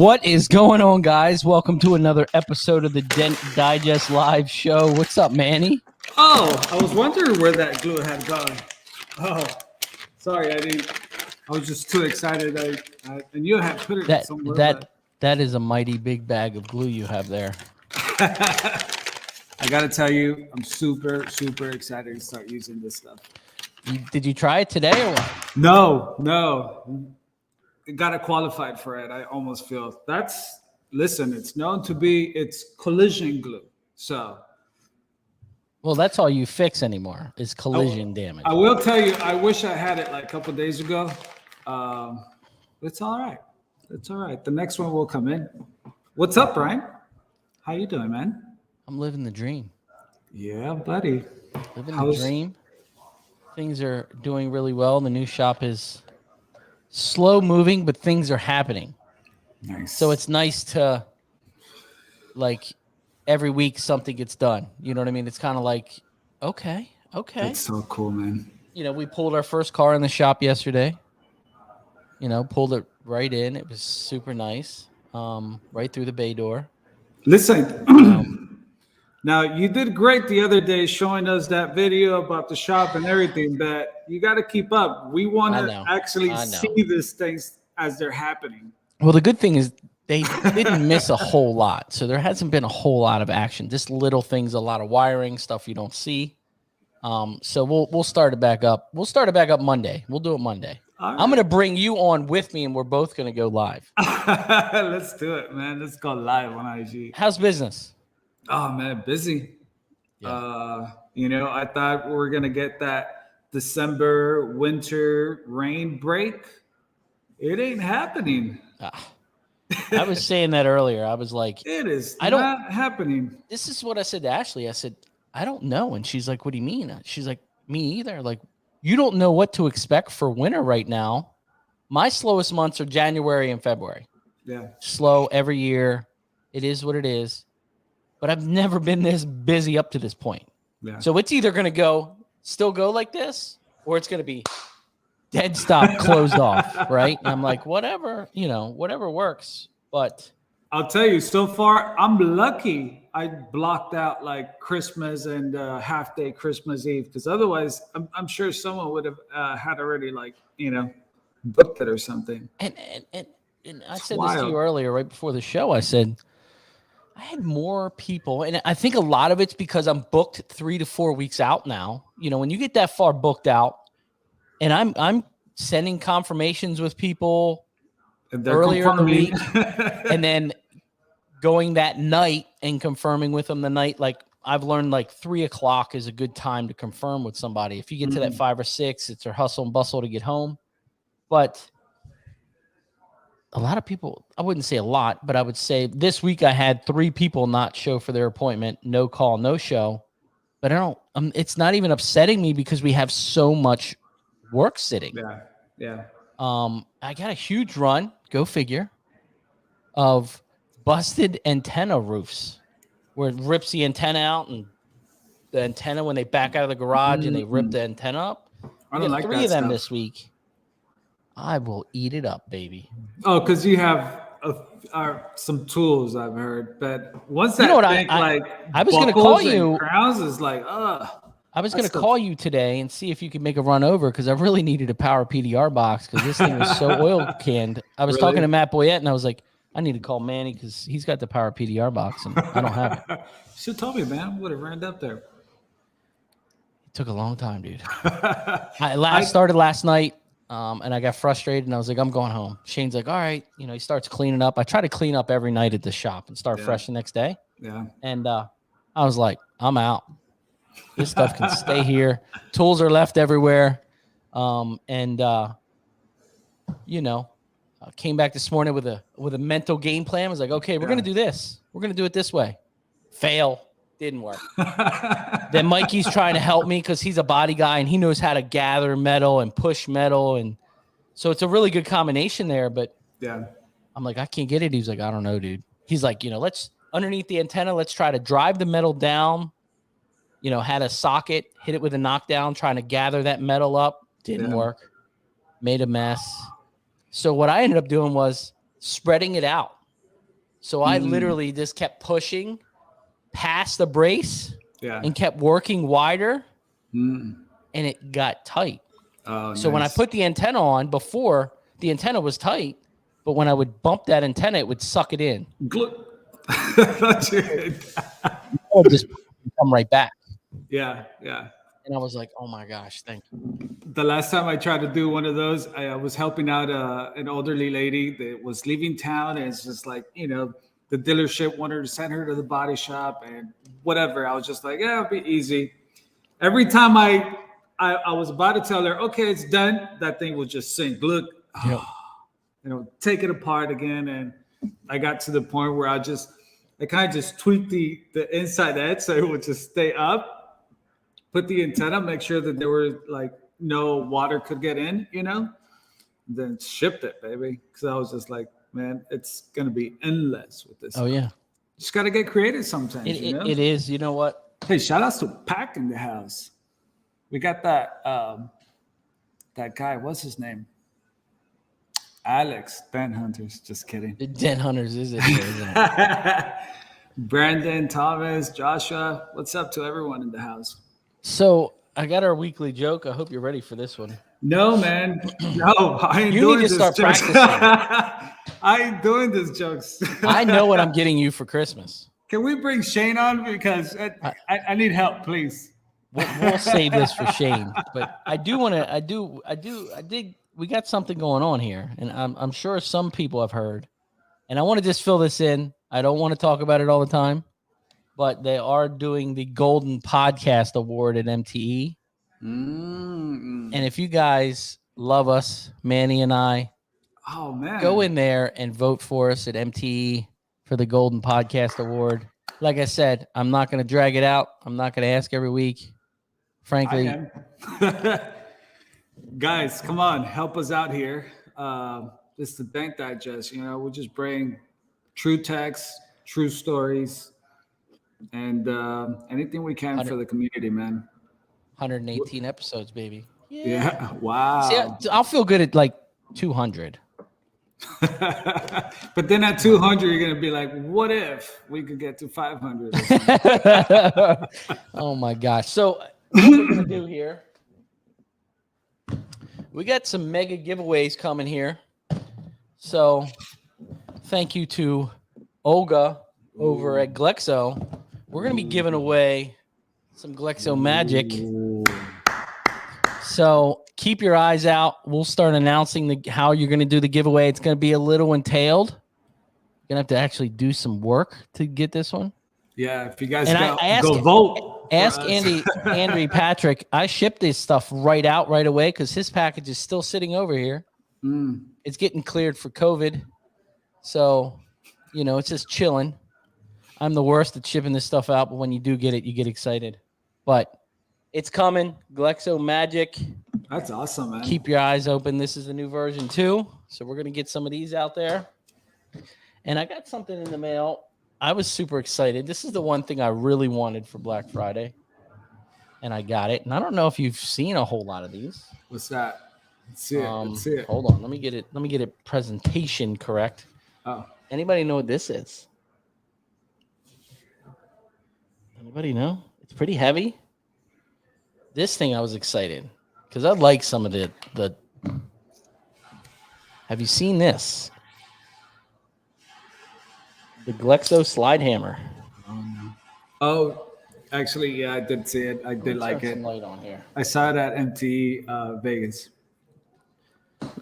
What is going on, guys? Welcome to another episode of the Dent Digest Live Show. What's up, Manny? Oh, I was wondering where that glue had gone. Oh, sorry, I was just too excited. And you had put it somewhere. That is a mighty big bag of glue you have there. I got to tell you, I'm super excited to start using this stuff. Did you try it today or what? No. Got it qualified for it. I almost feel it's known to be collision glue. So, well, that's all you fix anymore is collision damage. I will tell you, I wish I had it like a couple of days ago. It's all right. The next one will come in. What's up, Ryan? How you doing, man? I'm living the dream. Yeah, buddy. Living the dream. Things are doing really well. The new shop is slow moving, but things are happening. Nice. So it's nice to, like, every week something gets done. You know what I mean? It's kind of like, okay. That's so cool, man. You know, we pulled our first car in the shop yesterday. You know, pulled it right in. It was super nice. Right through the bay door. Listen, now you did great the other day showing us that video about the shop and everything, but you got to keep up. We want to actually see these things as they're happening. Well, the good thing is they didn't miss a whole lot. So there hasn't been a whole lot of action, just little things, a lot of wiring, stuff you don't see. So we'll start it back up. We'll start it back up Monday. We'll do it Monday. Right. I'm going to bring you on with me and we're both going to go live. Let's do it, man. Let's go live on IG. How's business? Oh, man, busy. Yeah. I thought we were going to get that December winter rain break. It ain't happening. I was saying that earlier. I was like, it is not happening. This is what I said to Ashley. I said, I don't know. And she's like, what do you mean? She's like, me either. Like, you don't know what to expect for winter right now. My slowest months are January and February. Yeah. Slow every year. It is what it is. But I've never been this busy up to this point. Yeah. So it's either going to still go like this, or it's going to be dead stop, closed off, right? And I'm like, whatever works. But I'll tell you, so far, I'm lucky I blocked out like Christmas and half day Christmas Eve, because otherwise I'm sure someone would have had already booked it or something. And I said this to you earlier, right before the show. I said, I had more people, and I think a lot of it's because I'm booked 3 to 4 weeks out now. You know, when you get that far booked out, and I'm sending confirmations with people earlier in the week, and then going that night and confirming with them the night. Like, I've learned like 3 o'clock is a good time to confirm with somebody. If you get to that 5 or 6, it's a hustle and bustle to get home. But a lot of people, I wouldn't say a lot, but I would say this week I had 3 people not show for their appointment, no call, no show. But it's not even upsetting me because we have so much work sitting. Yeah. I got a huge run, go figure, of busted antenna roofs where it rips the antenna out, and the antenna when they back out of the garage and they rip the antenna up. I don't like 3 of them this week. I will eat it up, baby. Oh, because you have some tools, I've heard. But once that I was going to call you. Crowns is like, I was going to call you today and see if you could make a run over, because I really needed a power PDR box because this thing was so oil canned. I was talking to Matt Boyette and I was like, I need to call Manny because he's got the power PDR box and I don't have it. You should have told me, man. I would have ran up there. Took a long time, dude. I started last night, and I got frustrated, and I was like, I'm going home. Shane's like, all right. You know, he starts cleaning up. I try to clean up every night at the shop and start fresh the next day. Yeah. And I was like, I'm out. This stuff can stay here. Tools are left everywhere. You know, came back this morning with a mental game plan. I was like, okay, we're going to do this. We're going to do it this way. Fail. Didn't work. Then Mikey's trying to help me because he's a body guy and he knows how to gather metal and push metal. And so it's a really good combination there. But yeah, I'm like, I can't get it. He's like, I don't know, dude. He's like, you know, let's underneath the antenna, let's try to drive the metal down. You know, had a socket, hit it with a knockdown, trying to gather that metal up. Didn't work. Made a mess. So what I ended up doing was spreading it out. So I literally just kept pushing past the brace and kept working wider, and it got tight. Oh, so when I put the antenna on, before the antenna was tight, but when I would bump that antenna, it would suck it in. It would just come right back. Yeah. And I was like, oh my gosh, thank you. The last time I tried to do one of those, I was helping out an elderly lady that was leaving town, and it's just like, you know, the dealership wanted to send her to the body shop and whatever. I was just like, yeah, it'll be easy. Every time I was about to tell her, okay, it's done, that thing would just sink. Look, you know, take it apart again. And I got to the point where I kind of just tweaked the inside edge so it would just stay up, put the antenna, make sure that there were like no water could get in, you know, then shipped it, baby. Because I was just like, man, it's going to be endless with this. Oh, yeah. Just got to get creative sometimes, you know? It is. You know what? Hey, shout outs to Pack in the house. We got that guy. What's his name? Alex, Dent Hunters. Just kidding. The Dent Hunters is it? Isn't it? Brandon, Thomas, Joshua. What's up to everyone in the house? So I got our weekly joke. I hope you're ready for this one. No, man. No, I ain't doing this. You need to start practicing. I ain't doing this jokes. I know what I'm getting you for Christmas. Can we bring Shane on? Because I need help, please. We'll save this for Shane. But I do want to, we got something going on here. And I'm sure some people have heard. And I want to just fill this in. I don't want to talk about it all the time. But they are doing the Golden Podcast Award at MTE. And if you guys love us, Manny and I, oh man, go in there and vote for us at MTE for the Golden Podcast Award. Like I said, I'm not going to drag it out. I'm not going to ask every week. Frankly, guys, come on, help us out here. This is the Dent Digest. You know, we just bring true text, true stories, and anything we can for the community, man. 118 episodes, baby. Yeah. Wow. See, I'll feel good at like 200. But then at 200, you're going to be like, what if we could get to 500? Oh, my gosh. So what we're going to do here, we got some mega giveaways coming here. So thank you to Olga over at Glexo. We're going to be giving away some Glexo magic. So keep your eyes out. We'll start announcing how you're going to do the giveaway. It's going to be a little entailed. You're going to have to actually do some work to get this one. Yeah, if you guys go vote. Ask Andy Patrick. I shipped this stuff right away because his package is still sitting over here. It's getting cleared for COVID. So, you know, it's just chilling. I'm the worst at shipping this stuff out, but when you do get it, you get excited. But it's coming. Glexo Magic. That's awesome, man. Keep your eyes open. This is the new version 2. So we're going to get some of these out there. And I got something in the mail. I was super excited. This is the one thing I really wanted for Black Friday. And I got it. And I don't know if you've seen a whole lot of these. What's that? Let's see it. Let's see it. Hold on. Let me get it presentation correct. Oh. Anybody know what this is? Anybody know? It's pretty heavy. This thing I was excited because I like some of the. Have you seen this? The Glexo slide hammer. Oh, Actually, yeah, I did see it. I did like it. Some light on here. I saw it at MT Vegas.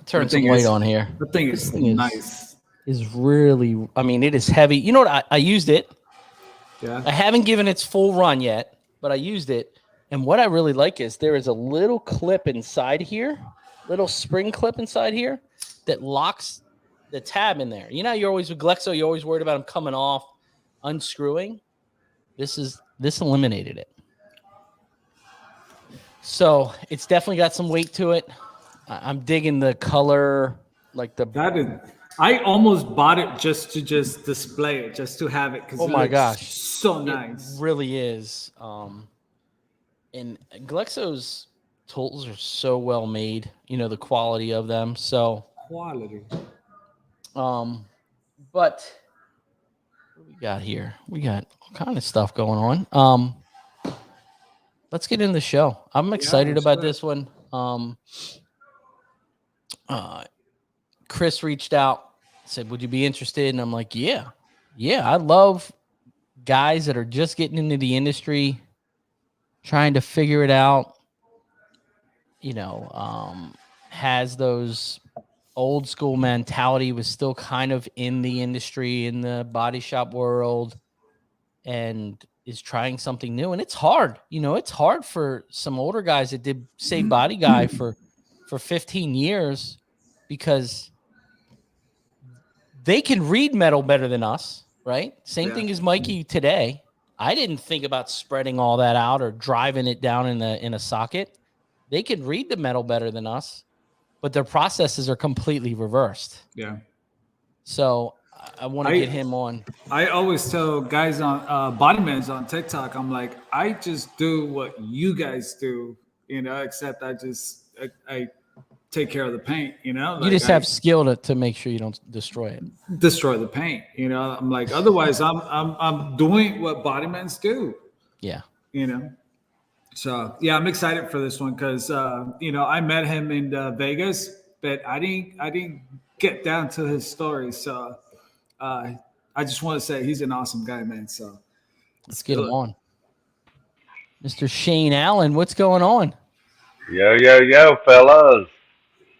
Turn some light on here. The thing is nice. Is really, I mean, it is heavy. You know what? I used it. Yeah. I haven't given its full run yet, but I used it. And what I really like is there is a little clip inside here, little spring clip inside here that locks the tab in there. You know, you're always with Glexo, you're always worried about them coming off, unscrewing. This eliminated it. So it's definitely got some weight to it. I'm digging the color, like I almost bought it just to display it, just to have it, because oh my gosh, so nice. It really is. And Glexo's tools are so well made. You know, the quality of them. So quality. But what do we got here? We got all kind of stuff going on. Let's get into the show. I'm excited about this one. Chris reached out, said, would you be interested? And I'm like, yeah, I love guys that are just getting into the industry, trying to figure it out, you know, has those old school mentality, was still kind of in the industry, in the body shop world, and is trying something new. And it's hard, you know, it's hard for some older guys that did say body guy for 15 years, because they can read metal better than us, right? Same thing as Mikey today. I didn't think about spreading all that out or driving it down in a socket. They can read the metal better than us, but their processes are completely reversed. Yeah. So I want to get him on. I always tell guys on bodymans on TikTok, I'm like, I just do what you guys do, you know, except I take care of the paint, you know. Like, you just have skill to make sure you don't destroy it. Destroy the paint, you know. I'm like, otherwise, I'm doing what bodymans do. Yeah. You know. So yeah, I'm excited for this one because you know, I met him in Vegas, but I didn't get down to his story. So I just want to say he's an awesome guy, man. So let's get him on. Mr. Shane Allen, what's going on? Yo, fellas.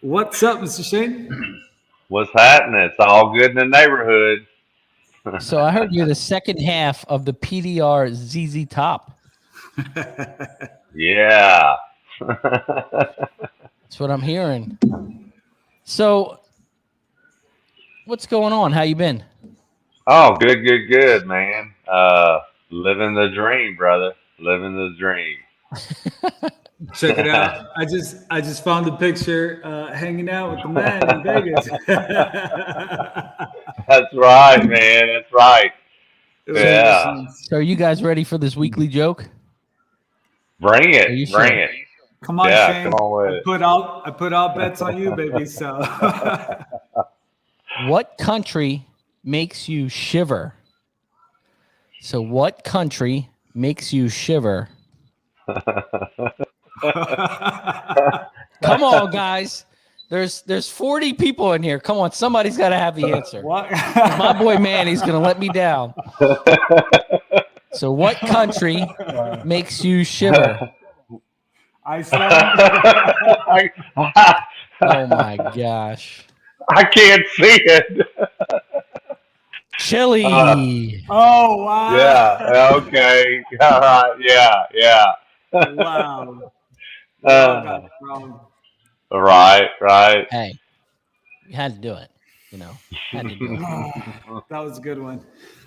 What's up, Mr. Shane? What's happening? It's all good in the neighborhood. So I heard you're the second half of the PDR ZZ Top. Yeah. That's what I'm hearing. So what's going on? How you been? Oh, good, man. Living the dream, brother. Living the dream. Check it out. I just found the picture hanging out with the man in Vegas. That's right, man. That's right. Yeah. So are you guys ready for this weekly joke? Bring it. Bring it. Come on, Shane. Come on with I put out bets on you, baby. So what country makes you shiver? So what country makes you shiver? Come on, guys. There's 40 people in here. Come on, somebody's got to have the answer. My boy Manny's going to let me down. So what country makes you shiver? Iceland. Oh my gosh. I can't see it. Chile. Oh wow. Yeah. Okay. All right. Yeah. Wow. Right. Hey, you had to do it. You know, had to do it. That was a good one.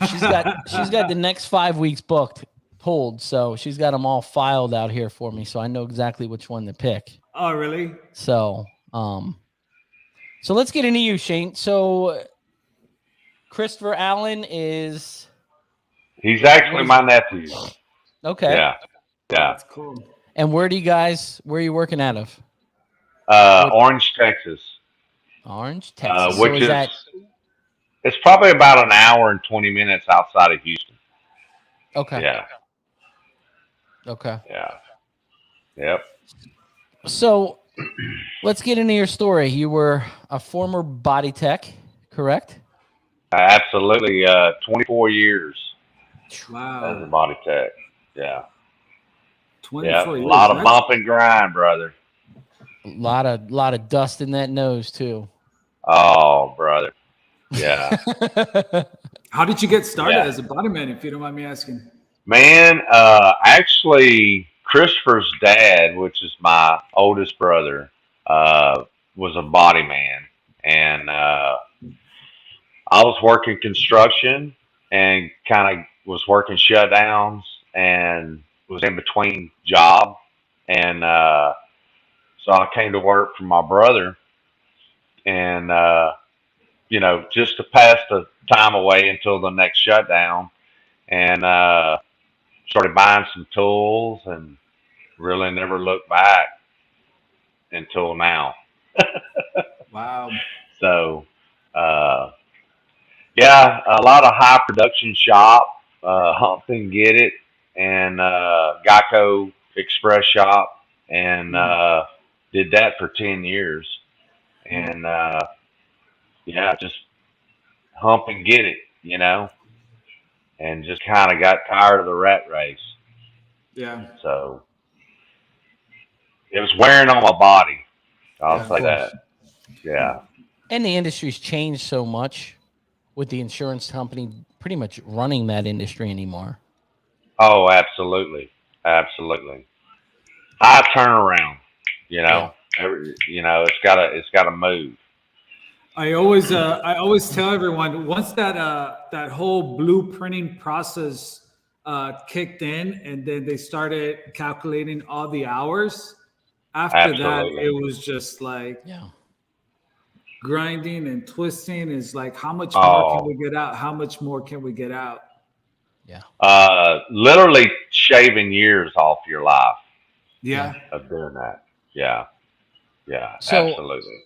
She's got the next 5 weeks booked, pulled, so she's got them all filed out here for me, so I know exactly which one to pick. Oh, really? So let's get into you, Shane. So Christopher Allen he's actually my nephew. Okay. Yeah. That's cool. And where are you working out of? Orange, Texas. Orange, Texas. Which it's probably about an hour and 20 minutes outside of Houston. Okay. Yeah. Okay. Yeah. Yep. So let's get into your story. You were a former body tech, correct? Absolutely. 24 years. Wow. As a body tech. Yeah. 24 a years. lot of bump and grind, brother. A lot of dust in that nose too. Oh, brother. Yeah. How did you get started as a body man, if you don't mind me asking? Man, actually, Christopher's dad, which is my oldest brother, was a body man. And I was working construction and kind of was working shutdowns and was in between job. And so I came to work for my brother and, just to pass the time away until the next shutdown. And started buying some tools and really never looked back until now. Wow. So, a lot of high production shop, Hump and Get It, and Geico Express Shop, and did that for 10 years. And just hump and get it, and just kind of got tired of the rat race. Yeah. So it was wearing on my body. I'll say that. Yeah. And the industry's changed so much with the insurance company pretty much running that industry anymore. Oh, absolutely. Absolutely. High turnaround, it's gotta move. I always tell everyone, once that whole blueprinting process kicked in, and then they started calculating all the hours. After that, it was just like grinding and twisting. Is like, how much more can we get out? How much more can we get out? Yeah. Literally shaving years off your life. Yeah. Of doing that. Yeah. Yeah. So, absolutely.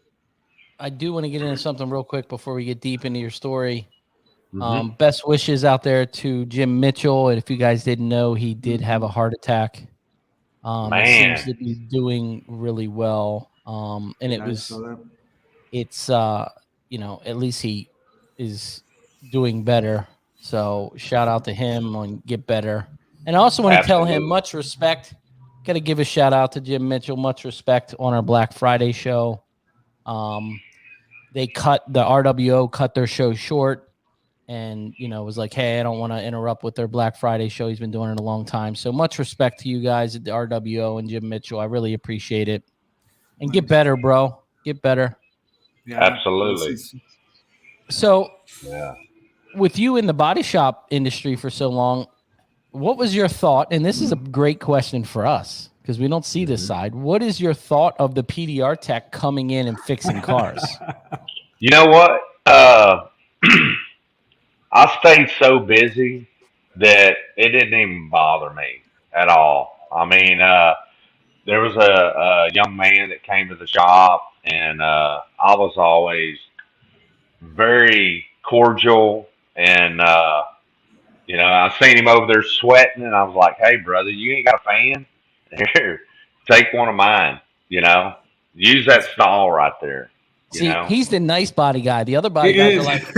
I do want to get into something real quick before we get deep into your story. Mm-hmm. Best wishes out there to Jim Mitchell. And if you guys didn't know, he did have a heart attack. Man. He seems to be doing really well. And it's at least he is doing better. So shout out to him on Get Better. And I also want to tell him much respect. Got to give a shout out to Jim Mitchell. Much respect on our Black Friday show. The RWO cut their show short, and was like, hey, I don't want to interrupt with their Black Friday show. He's been doing it a long time. So much respect to you guys at the RWO and Jim Mitchell. I really appreciate it. And get better, bro. Get better. Yeah, absolutely. So with you in the body shop industry for so long, what was your thought? And this is a great question for us because we don't see this side. What is your thought of the PDR tech coming in and fixing cars? You know what? I stayed so busy that it didn't even bother me at all. I mean, there was a young man that came to the shop, and I was always very cordial. And, I seen him over there sweating, and I was like, hey, brother, you ain't got a fan? Here, take one of mine, Use that stall right there. He's the nice body guy. The other body guys are like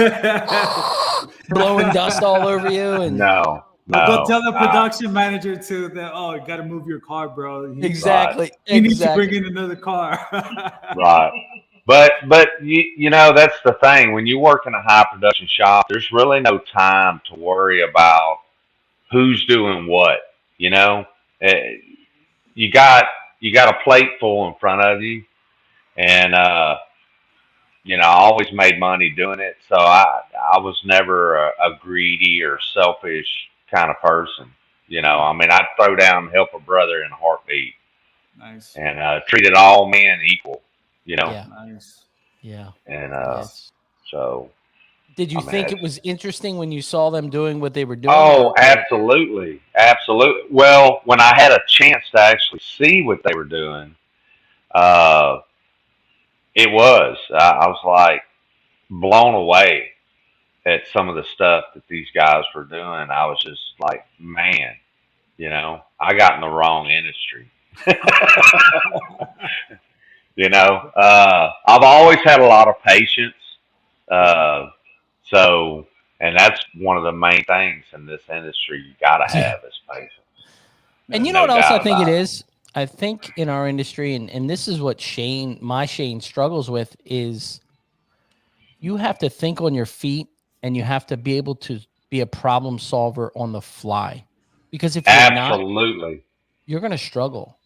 blowing dust all over you. And no. Go tell the production manager too that, you got to move your car, bro. Exactly. He needs to bring in another car. Right. But that's the thing. When you work in a high production shop, there's really no time to worry about who's doing what. You got a plate full in front of you, and I always made money doing it. So I was never a greedy or selfish kind of person. I'd throw down and help a brother in a heartbeat. Nice. And treated all men equal. Yeah. Nice. Yeah. And so. Did you think it was interesting when you saw them doing what they were doing? Oh, absolutely. Absolutely. Well, when I had a chance to actually see what they were doing, it was. I was like blown away at some of the stuff that these guys were doing. I was just like, man, I got in the wrong industry. I've always had a lot of patience. And that's one of the main things in this industry you got to have is patience. And you know what else I think it is? I think in our industry, and this is what Shane struggles with, is you have to think on your feet and you have to be able to be a problem solver on the fly. Because if you're not, you're going to struggle.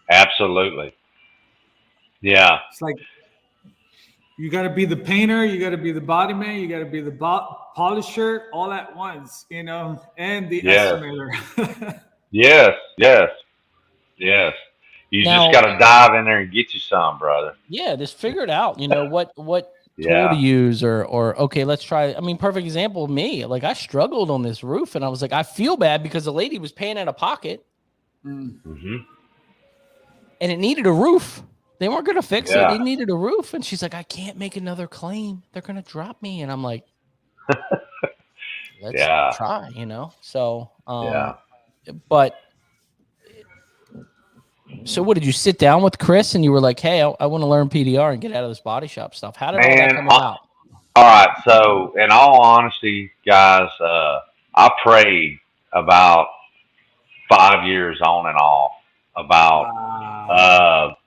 Absolutely. Yeah. It's like you got to be the painter, you got to be the body man, you got to be the polisher all at once, and the estimator. Yes. You just got to dive in there and get you some, brother. Yeah, just figure it out. What tool to use or okay, let's try. I mean, perfect example of me. Like I struggled on this roof, and I was like, I feel bad because the lady was paying out of pocket, mm-hmm. and it needed a roof. They weren't going to fix it. They needed a roof, and she's like, I can't make another claim. They're going to drop me, and I'm like, let's try. So but. So what, did you sit down with Chris and you were like, hey, I want to learn PDR and get out of this body shop stuff? How did all that come about? All right. So in all honesty, guys, I prayed about 5 years on and off about,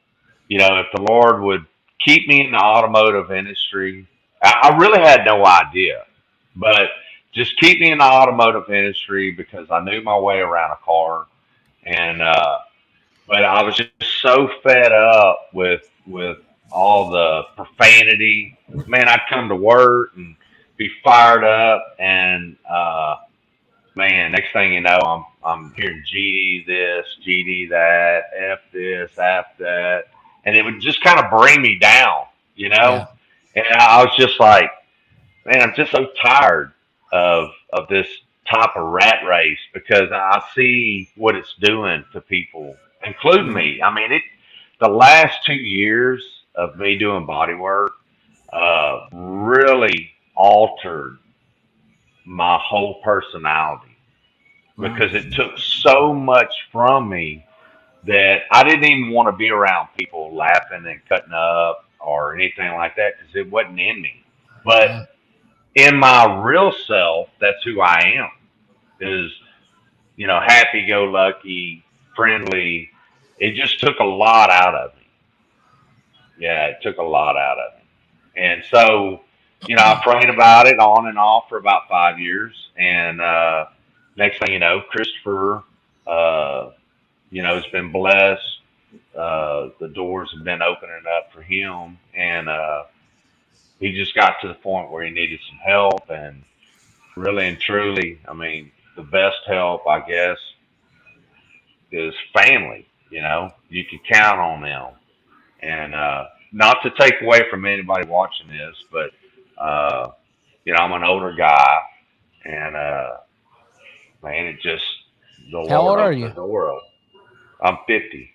if the Lord would keep me in the automotive industry. I really had no idea, but just keep me in the automotive industry because I knew my way around a car. And, but I was just so fed up with all the profanity. Man, I'd come to work and be fired up, and man, next thing you know, I'm hearing GD this, GD that, F this, F that, and it would just kind of bring me down, And I was just like, man, I'm just so tired of this type of rat race because I see what it's doing to people, including me. I mean, the last 2 years of me doing body work really altered my whole personality because it took so much from me that I didn't even want to be around people laughing and cutting up or anything like that because it wasn't in me. But in my real self, that's who I am. Is happy-go-lucky, friendly. It just took a lot out of me. Yeah, it took a lot out of me. And so, I prayed about it on and off for about 5 years. And next thing you know, Christopher, has been blessed. The doors have been opening up for him. And he just got to the point where he needed some help. And really and truly, I mean, the best help, I guess, is family. You can count on them. And not to take away from anybody watching this, but, I'm an older guy. And, man, it just, how old are you? The world. I'm 50.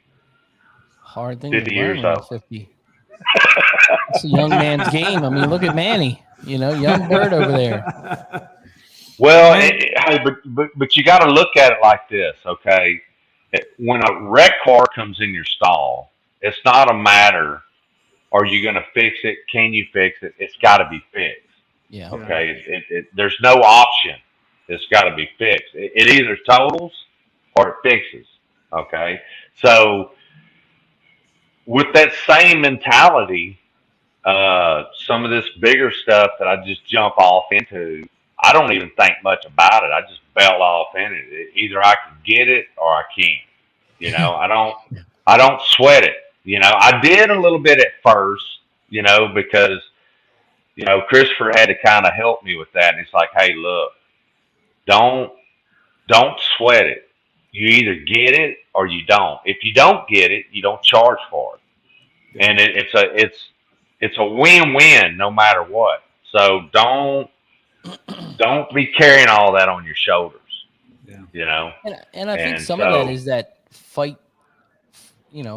Hard thing 50 to learn years old. 50. It's a young man's game. I mean, look at Manny, young bird over there. Well, but you got to look at it like this, okay? When a wreck car comes in your stall, it's not a matter, are you going to fix it? Can you fix it? It's got to be fixed. Yeah. Okay. There's no option. It's got to be fixed. It either totals or it fixes. Okay. So with that same mentality, some of this bigger stuff that I just jump off into, I don't even think much about it. I just bail off in it. Either I can get it or I can't. I don't sweat it. I did a little bit at first, because, Christopher had to kind of help me with that. And it's like, hey, look, don't sweat it. You either get it or you don't. If you don't get it, you don't charge for it. And it's a win-win no matter what. So don't be carrying all that on your shoulders. And I think some of that is that fight,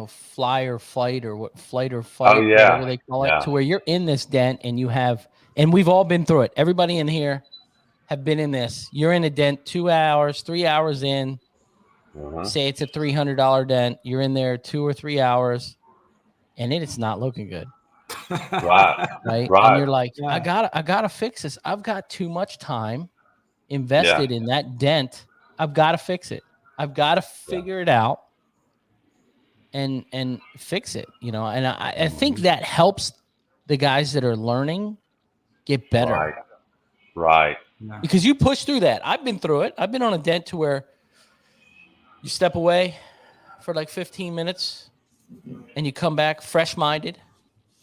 fly or fight or what flight or fight, whatever they call it, to where you're in this dent and we've all been through it. Everybody in here have been in this. You're in a dent 2 hours, 3 hours in. Say it's a $300 dent. You're in there 2 or 3 hours, and it's not looking good. Right. And you're like, I gotta fix this. I've got too much time invested in that dent. I've got to fix it. I've got to figure it out and fix it, you know. And I think that helps the guys that are learning get better. Right. Because you push through that. I've been through it. I've been on a dent to where you step away for like 15 minutes and you come back fresh-minded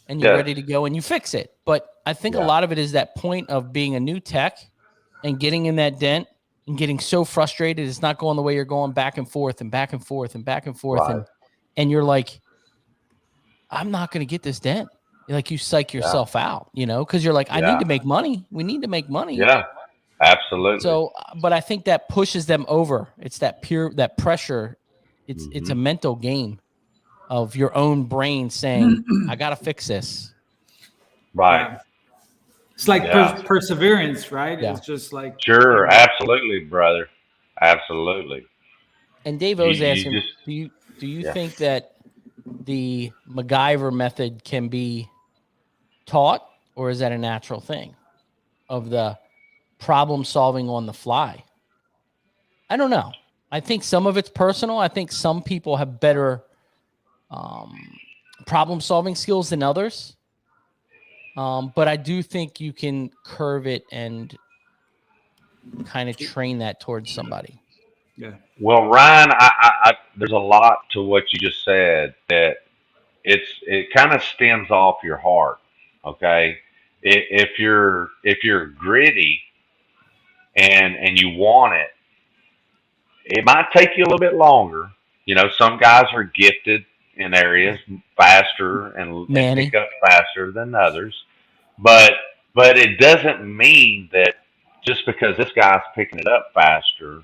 and you're ready to go and you fix it. But I think a lot of it is that point of being a new tech and getting in that dent and getting so frustrated it's not going the way you're going, back and forth and back and forth and back and forth. Right. And you're like, I'm not going to get this dent. Like you psych yourself out, you know, because you're like, I need to make money. We need to make money. Yeah, absolutely. So, but I think that pushes them over. It's that pressure. It's a mental game of your own brain saying, I got to fix this. Right. Yeah. It's like perseverance, right? Yeah. It's just like. Sure. Absolutely, brother. Absolutely. And Dave was asking, do you think that the MacGyver method can be taught, or is that a natural thing of the problem solving on the fly? I don't know. I think some of it's personal. I think some people have better problem solving skills than others. But I do think you can curve it and kind of train that towards somebody. Yeah. Well, Ryan, I there's a lot to what you just said that it kind of stems off your heart. Okay, if you're gritty and you want it, it might take you a little bit longer. You know, some guys are gifted in areas faster and pick up faster than others, but it doesn't mean that just because this guy's picking it up faster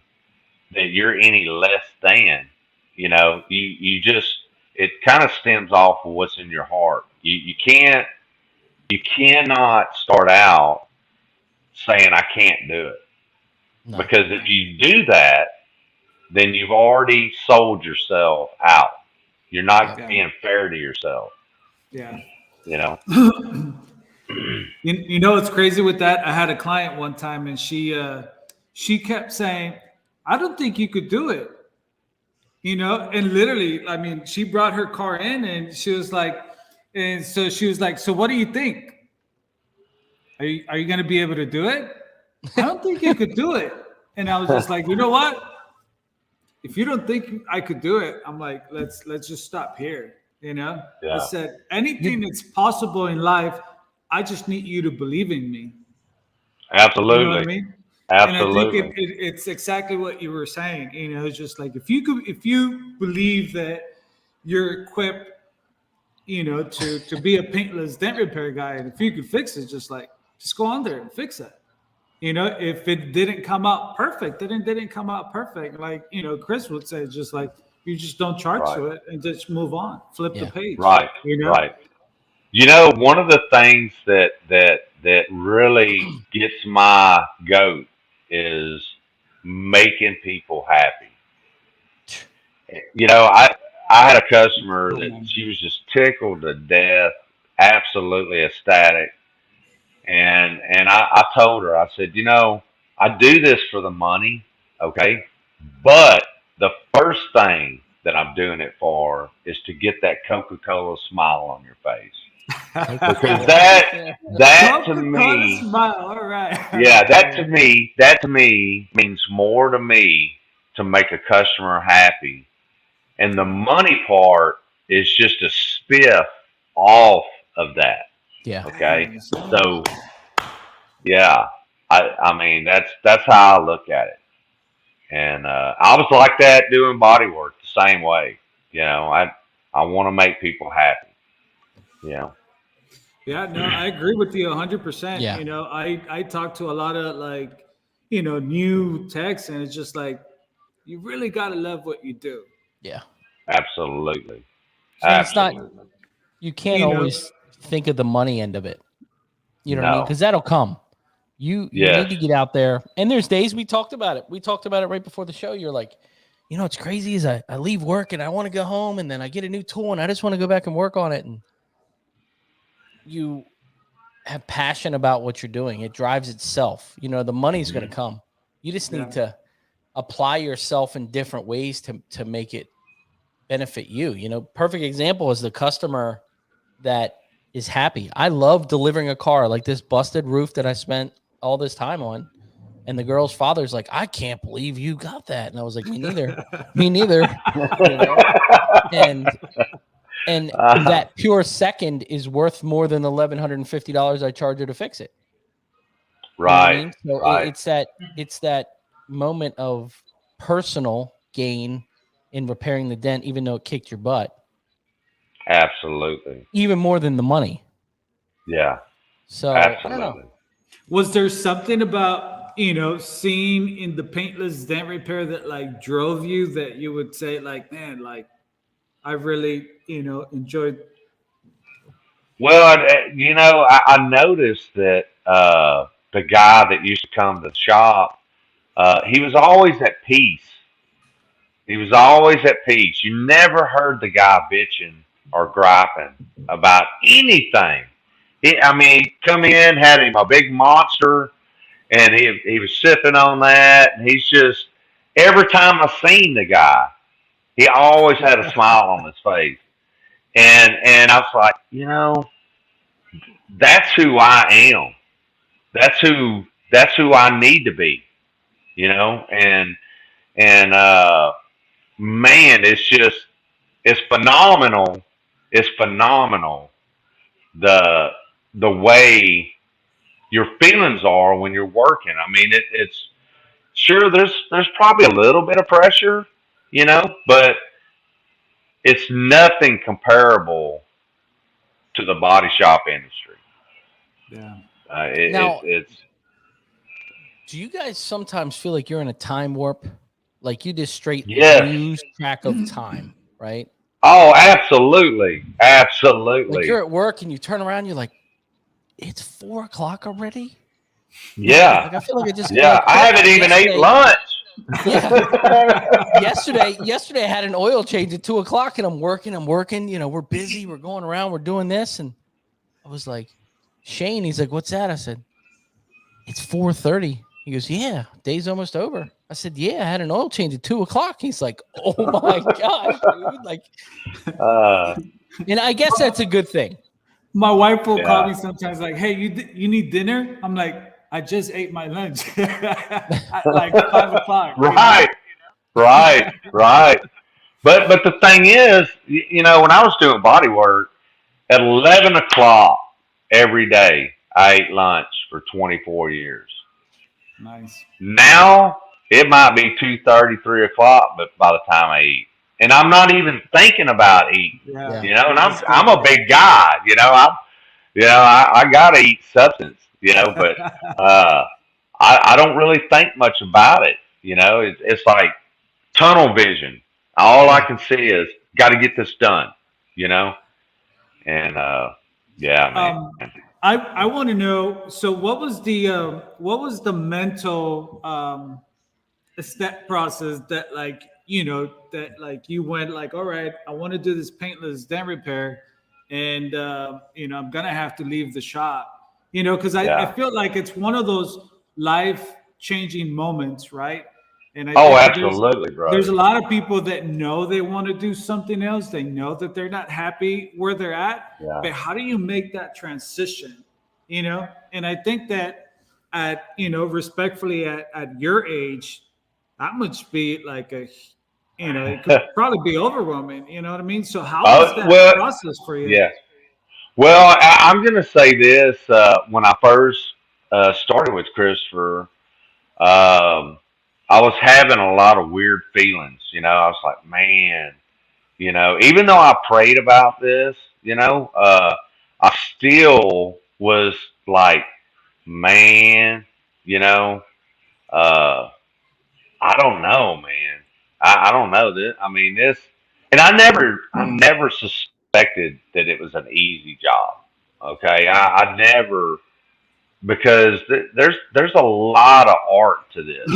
that you're any less than. You know, you just, it kind of stems off of what's in your heart. You cannot start out saying I can't do it. No. Because if you do that, then you've already sold yourself out. You're not being fair to yourself. Yeah. You know. You know what's crazy with that? I had a client one time and she kept saying, I don't think you could do it. You know, and literally, I mean, she brought her car in and she was like, so what do you think? Are you going to be able to do it? I don't think you could do it. And I was just like, you know what? If you don't think I could do it, I'm like, let's just stop here. You know, I said, anything that's possible in life, I just need you to believe in me. Absolutely. You know what I mean? Absolutely. And I think it's exactly what you were saying. You know, it's just like if you believe that you're equipped, you know, to be a paintless dent repair guy, and if you could fix it, just go on there and fix it. You know, if it didn't come out perfect, then it didn't come out perfect. Like, you know, Chris would say, just like you just don't charge to it and just move on, flip the page. Right. You know? Right. You know, one of the things that really gets my goat is making people happy. You know, I had a customer that she was just tickled to death, absolutely ecstatic. And I told her, I said, you know, I do this for the money, okay? But the first thing that I'm doing it for is to get that Coca-Cola smile on your face. Because that to me, smile. All right. Yeah, that to me means more to me to make a customer happy. And the money part is just a spiff off of that. Yeah. Okay. So yeah, I mean that's how I look at it. And I was like that doing body work the same way. You know, I want to make people happy. You know. Yeah, no, I agree with you 100%. Yeah. You know, I talk to a lot of like, you know, new techs, and it's just like, you really got to love what you do. Yeah. Absolutely. So Absolutely. It's not, you can't always think of the money end of it. You know what I mean? Because that'll come. You need to get out there. And there's days we talked about it. We talked about it right before the show. You're like, you know, what's crazy is I leave work and I want to go home and then I get a new tool and I just want to go back and work on it. And you have passion about what you're doing. It drives itself. You know, the money's going to come. You just need to apply yourself in different ways to make it benefit you. You know, perfect example is the customer that is happy. I love delivering a car like this busted roof that I spent all this time on. And the girl's father's like, I can't believe you got that. And I was like, me neither. Me neither. You know? And that pure second is worth more than the $1,150 I charge her to fix it. Right. You know what I mean? So it's that moment of personal gain in repairing the dent, even though it kicked your butt. Absolutely. Even more than the money. Yeah. So absolutely. I don't know. Was there something about, you know, seeing in the Paintless dent repair that like drove you, that you would say like, man, like I really, you know, enjoyed? Well, you know, I noticed that the guy that used to come to the shop, he was always at peace. He was always at peace. You never heard the guy bitching or griping about anything. I mean, he'd come in, had him a big monster, and he was sipping on that. And he's just, every time I seen the guy, he always had a smile on his face. And I was like, you know, that's who I am. That's who I need to be, you know, and man, it's phenomenal. It's phenomenal the way your feelings are when you're working. I mean, it's sure there's probably a little bit of pressure, you know, but it's nothing comparable to the body shop industry. Yeah. It's. Do you guys sometimes feel like you're in a time warp? Like you just straight lose track of time, right? Oh, absolutely. Absolutely. Like you're at work and you turn around, you're like, it's 4 o'clock already? Yeah. Like I feel like I just I haven't even ate lunch. Yeah. Yesterday I had an oil change at 2 o'clock and I'm working, you know, we're busy, we're going around, we're doing this. And I was like, Shane, he's like, what's that? I said, it's 4:30. He goes, yeah, day's almost over. I said, yeah, I had an oil change at 2 o'clock. He's like, oh my gosh, dude. Like, and I guess that's a good thing. My wife will call me sometimes like, hey, you need dinner? I'm like, I just ate my lunch at like 5 o'clock. Right. But the thing is, you know, when I was doing body work, at 11 o'clock every day, I ate lunch for 24 years. Nice. Now it might be 2:30, 3 o'clock, but by the time I eat, and I'm not even thinking about eating, you know. And I'm a big guy, you know. I gotta eat substance, you know. But I don't really think much about it, you know. It's like tunnel vision. All I can see is got to get this done, you know. And man. I want to know. So, what was the mental step process that, like, you know, that like you went like, all right, I want to do this Paintless dent repair, and you know, I'm gonna have to leave the shop, you know, because I feel like it's one of those life-changing moments, right? And absolutely, bro. There's a lot of people that know they want to do something else. They know that they're not happy where they're at. Yeah. But how do you make that transition? You know, and I think that respectfully at your age, that must be like it could probably be overwhelming. You know what I mean? So how was that process for you? Yeah. Well, I'm going to say this. When I first started with Christopher, I was having a lot of weird feelings, you know. I was like, man, you know, even though I prayed about this, you know, I still was like, man, you know, I don't know, man. I don't know this. I mean, and I never suspected that it was an easy job. Okay. I never, because there's a lot of art to this,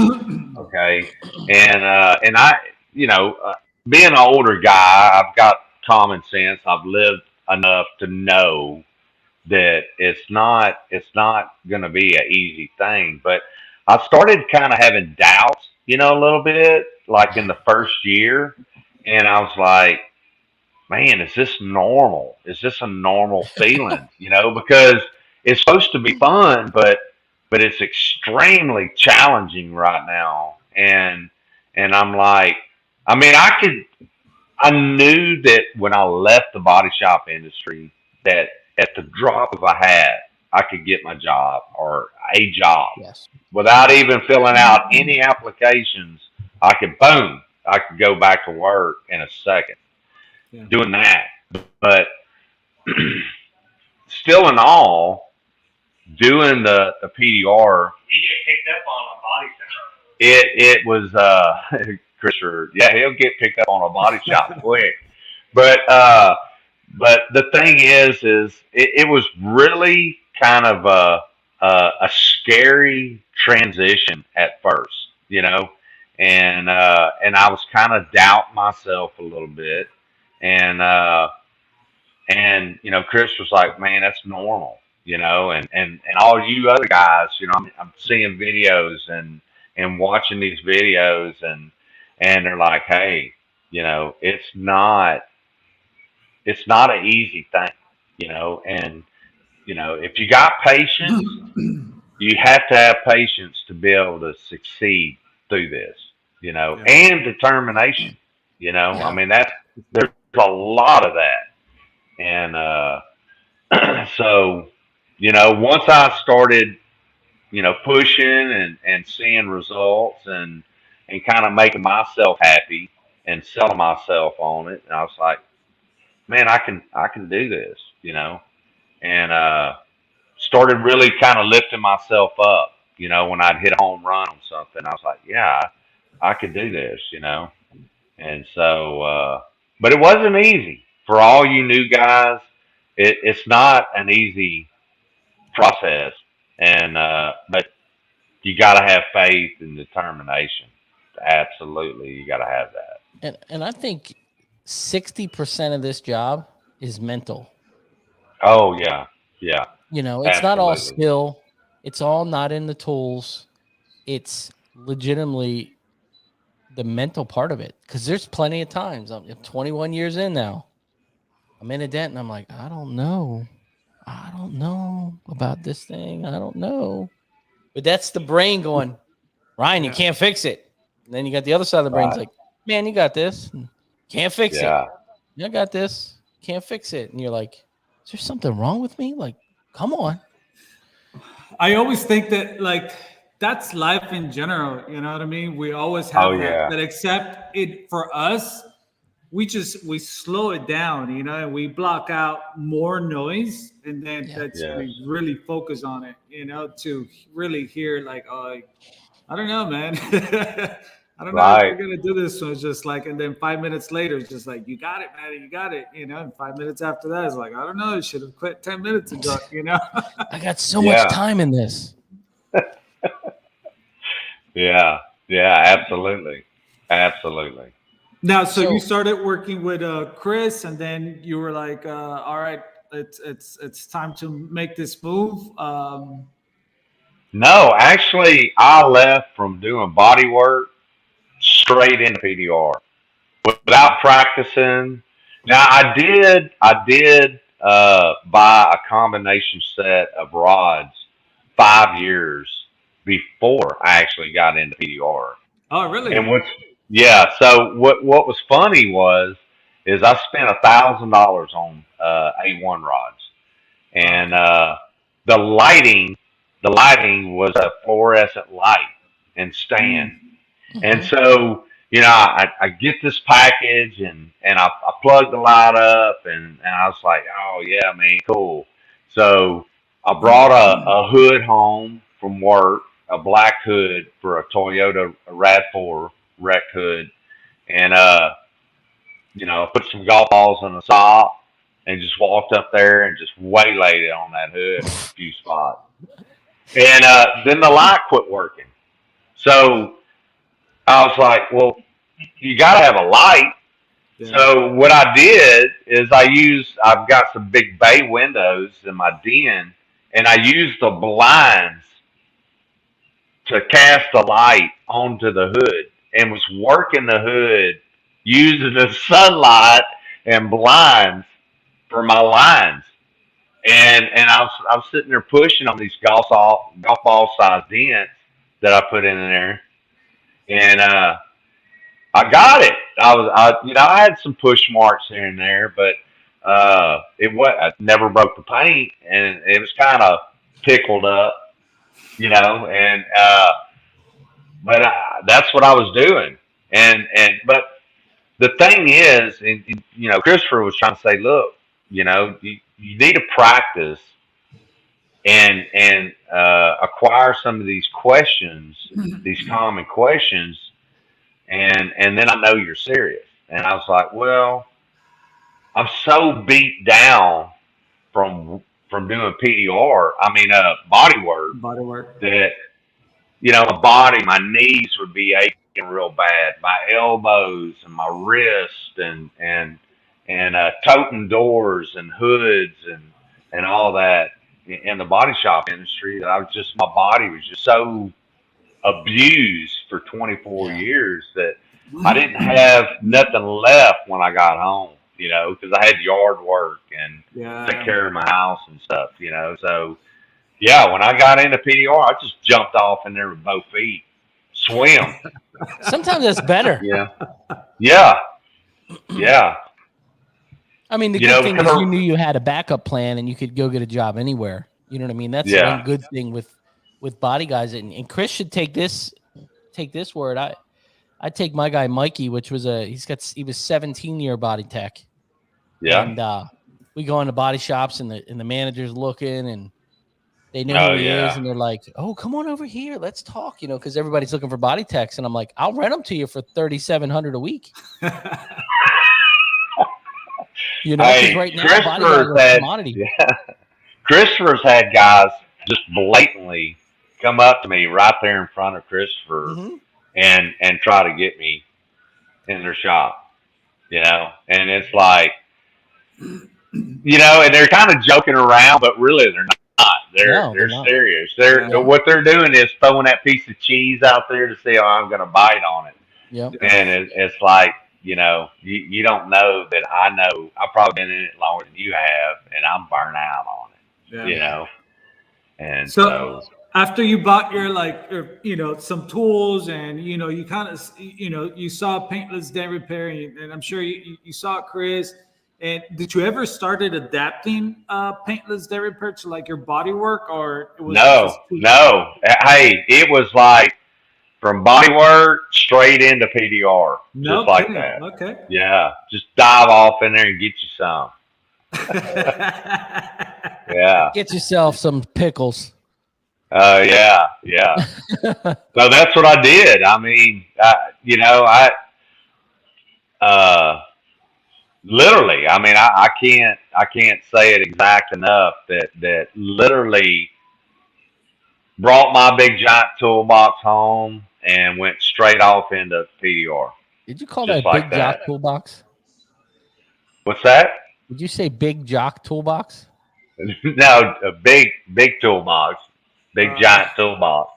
okay, and I, you know, being an older guy, I've got common sense. I've lived enough to know that it's not going to be an easy thing. But I started kind of having doubts a little bit, like in the first year. And I was like, man, is this normal? Is this a normal feeling? Because it's supposed to be fun, but it's extremely challenging right now. And I'm like, I mean, I knew that when I left the body shop industry, that at the drop of a hat, I could get my job or a job without even filling out any applications. I could go back to work in a second doing that. But still in all, doing the PDR, you get picked up on a body shop. It was Christopher. Yeah, he'll get picked up on a body shop quick. But the thing is it was really kind of a scary transition at first, and I was kind of doubting myself a little bit, and Chris was like, man, that's normal, and all you other guys, I'm seeing videos and watching these videos, and they're like, hey, it's not an easy thing, and if you got patience, you have to have patience to be able to succeed through this, and determination, I mean, there's a lot of that. And so, once I started, pushing and seeing results and kind of making myself happy and selling myself on it, and I was like, man, I can do this, and started really kind of lifting myself up, when I'd hit a home run on something, I was like, yeah, I could do this, and so, but it wasn't easy. For all you new guys, it's not an easy process, and but you got to have faith and determination. Absolutely, you got to have that. And I think 60% of this job is mental. Oh yeah. It's Absolutely. Not all skill. It's all not in the tools. It's legitimately the mental part of it. Because there's plenty of times. I'm 21 years in now. I'm in a dent and I'm like, I don't know about this thing. I don't know. But that's the brain going, Ryan, you can't fix it. And then you got the other side of the brain. It's like, man, you got this. Can't fix it. I got this. Can't fix it. And you're like, is there something wrong with me? Like, come on. I always think that, like, that's life in general. You know what I mean? We always have that, except it for us, we slow it down, and we block out more noise, and then we really focus on it, to really hear, like, oh, I don't know, man. I don't know if we're gonna do this. So it's just like, and then 5 minutes later, it's just like, you got it, man, you got it, And 5 minutes after that, it's like, I don't know, I should have quit 10 minutes ago, I got so much time in this. Yeah, absolutely. Now, so you started working with Chris, and then you were like, all right, it's time to make this move. No, actually, I left from doing body work straight into PDR without practicing. Now, I did buy a combination set of rods 5 years before I actually got into PDR. Oh, really? And so what was funny is I spent $1,000 on A1 rods, and the lighting was a fluorescent light and stand. And so, I get this package and I plug the light up and I was like, oh yeah, man, cool. So I brought a hood home from work, a black hood for a Toyota RAV4 wreck hood, and put some golf balls in the sock and just walked up there and just waylaid it on that hood in a few spots. And then the light quit working. So I was like, well, you got to have a light. Yeah. So what I did is I've got some big bay windows in my den, and I used the blinds to cast a light onto the hood and was working the hood using the sunlight and blinds for my lines. And I was sitting there pushing on these golf ball size dents that I put in there, and I got it. I had some push marks here and there, but I never broke the paint, and it was kind of pickled up, and but that's what I was doing, but the thing is, and Christopher was trying to say, look, you need to practice and acquire some of these questions, these common questions, and then I know you're serious. And I was like, well, I'm so beat down from doing PDR, body work, that my knees would be aching real bad, my elbows and my wrist, and toting doors and hoods and all that in the body shop industry, that my body was just so abused for 24 years that I didn't have nothing left when I got home, because I had yard work and take care of my house and stuff, so when I got into PDR, I just jumped off in there with both feet, swim. Sometimes that's better. Yeah. I mean, the good thing is you knew you had a backup plan and you could go get a job anywhere. You know what I mean? That's one good thing with body guys. And Chris should take this word. I take my guy Mikey, which was he was 17-year body tech. Yeah. And we go into body shops and the manager's looking and they know who he is, and they're like, "Oh, come on over here, let's talk." Because everybody's looking for body techs, and I'm like, "I'll rent them to you for $3,700 a week." Hey, right now, body guys are a commodity. Yeah. Christopher's had guys just blatantly come up to me right there in front of Christopher and try to get me in their shop, and it's like, and they're kind of joking around, but really they're not. They're serious. What they're doing is throwing that piece of cheese out there to see how I'm going to bite on it. Yep. And it's like, you don't know that I know. I've probably been in it longer than you have, and I'm burnt out on it. And so after you bought your some tools, and you kind of you saw Paintless Dent Repair, and I'm sure you saw Chris. And did you ever started adapting Paintless Dent Repair to your body work, or it was no? Hey, it was like from body work straight into PDR, just like that. Okay. Yeah, just dive off in there and get you some. Yeah. Get yourself some pickles. Yeah. So that's what I did. I mean, literally, I can't say it exact enough that literally brought my big giant toolbox home and went straight off into PDR. Did you call that big jock toolbox? What's that? Did you say big jock toolbox? No, a big toolbox, giant toolbox.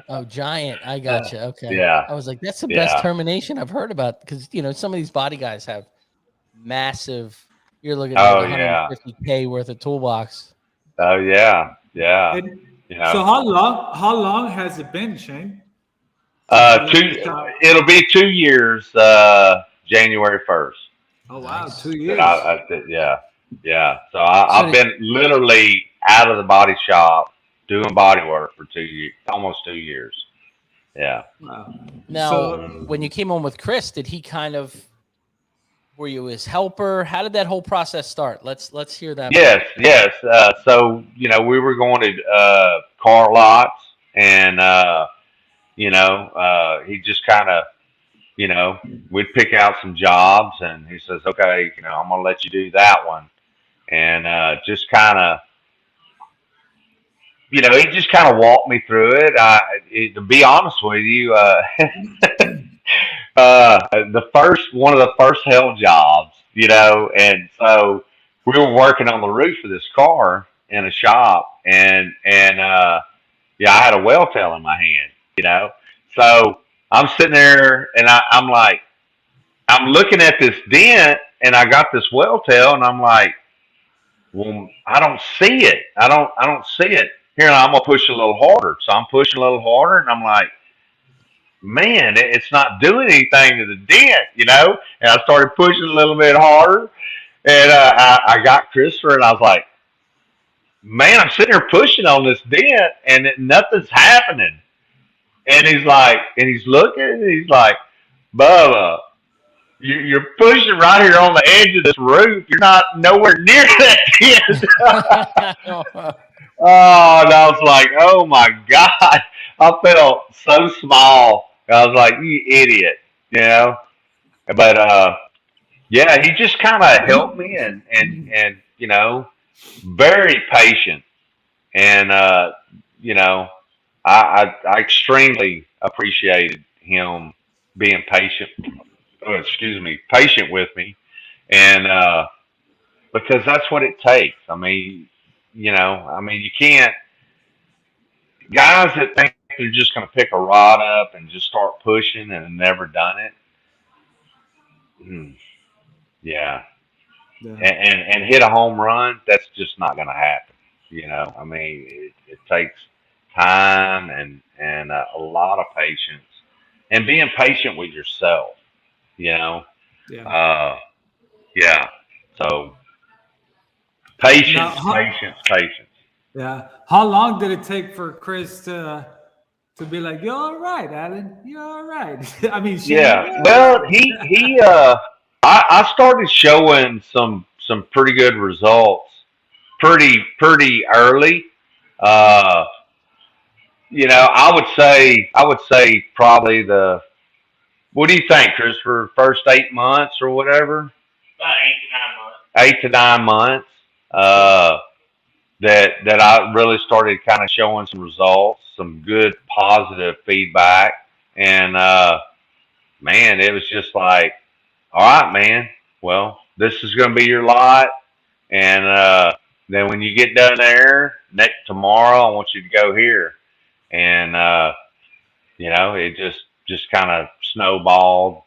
Oh, giant! I gotcha. Okay. Yeah. I was like, that's the best termination I've heard about, because some of these body guys have massive. You're looking at $150K worth of toolbox. Oh yeah. So how long has it been, Shane? It'll be 2 years. January 1st. Oh wow, 2 years. Yeah. So I've been literally out of the body shop doing body work for 2 years, almost 2 years. Yeah. Wow. Now, when you came on with Chris, did he were you his helper? How did that whole process start? Let's hear that. Yes. So we were going to car lots, and he just kind of, we'd pick out some jobs, and he says, "Okay, I'm gonna let you do that one," and just kind of, he just kind of walked me through it. To be honest with you, one of the first hell jobs, and so we were working on the roof of this car in a shop, and I had a well tail in my hand, So I'm sitting there and I'm like, I'm looking at this dent and I got this well tail and I'm like, well, I don't see it. I don't see it. Here, I'm going to push a little harder. So I'm pushing a little harder and I'm like, man, it's not doing anything to the dent, And I started pushing a little bit harder and I got Christopher and I was like, man, I'm sitting here pushing on this dent and nothing's happening. And he's like, and he's looking and he's like, Bubba, you're pushing right here on the edge of this roof. You're not nowhere near that dent. Oh, and I was like, oh my God. I felt so small. I was like, you idiot, But yeah, he just kind of helped me and very patient. And I extremely appreciated him being patient. Oh, excuse me, patient with me, and because that's what it takes. I mean, you can't. Guys that think they're just going to pick a rod up and just start pushing and have never done it. Yeah. And hit a home run, that's just not going to happen. I mean, it takes time and a lot of patience and being patient with yourself, Yeah. Yeah. So patience. Yeah. How long did it take for Chris to be like, you're all right, Alan, you're all right? I mean, yeah. Well, I started showing some pretty good results pretty early. I would say probably what do you think, Christopher? First 8 months or whatever? About 8 to 9 months. 8 to 9 months. That I really started kind of showing some results, some good positive feedback, and man, it was just like, all right, man. Well, this is going to be your lot, and then when you get done there, tomorrow, I want you to go here, and it just kind of snowballed,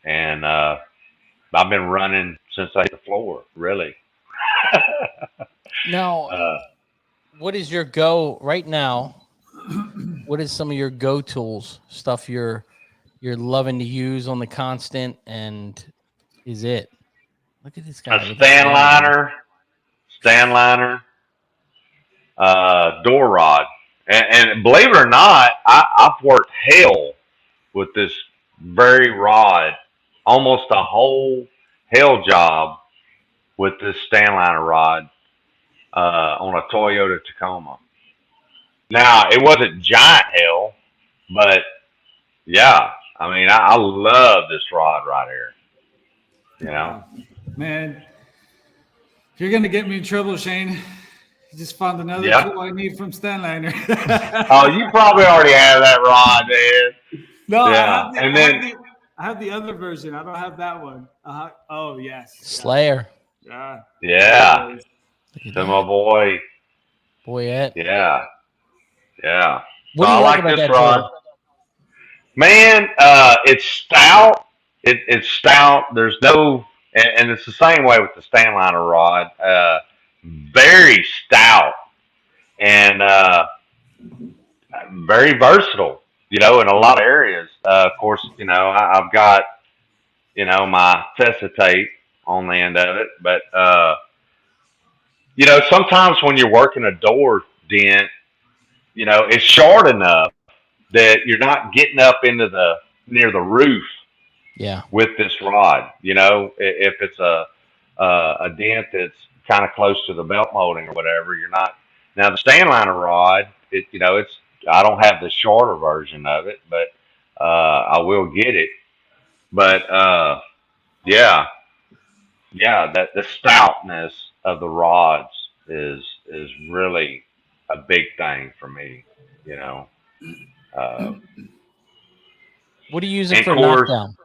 and I've been running since I hit the floor, really. Now, what is your go right now? What is some of your go tools, stuff you're loving to use on the constant, and is it? Look at this guy. A stand liner, door rod, and believe it or not, I've worked hell with this very rod, almost a whole hell job with this stand liner rod. On a Toyota Tacoma. Now, it wasn't giant hell, but yeah, I mean, I love this rod right here. Man, if you're going to get me in trouble, Shane, you just found another tool I need from Stanliner. Oh, you probably already have that rod, man. No, yeah. I have the other version. I don't have that one. Oh, yes. Slayer. Yeah. Yeah. To my boy. Boyette. Yeah. Yeah. What do you like about that rod? Man, it's stout. It's stout. There's no, and it's the same way with the stand liner rod. Very stout and very versatile, in a lot of areas. Of course, I've got, my Fessa tape on the end of it, but sometimes when you're working a door dent, it's short enough that you're not getting up into near the roof. Yeah. With this rod, if it's a dent that's kind of close to the belt molding or whatever, you're not. Now the stand liner rod, I don't have the shorter version of it, but I will get it. But yeah, that the stoutness of the rods is really a big thing for me, What are you using for knockdown?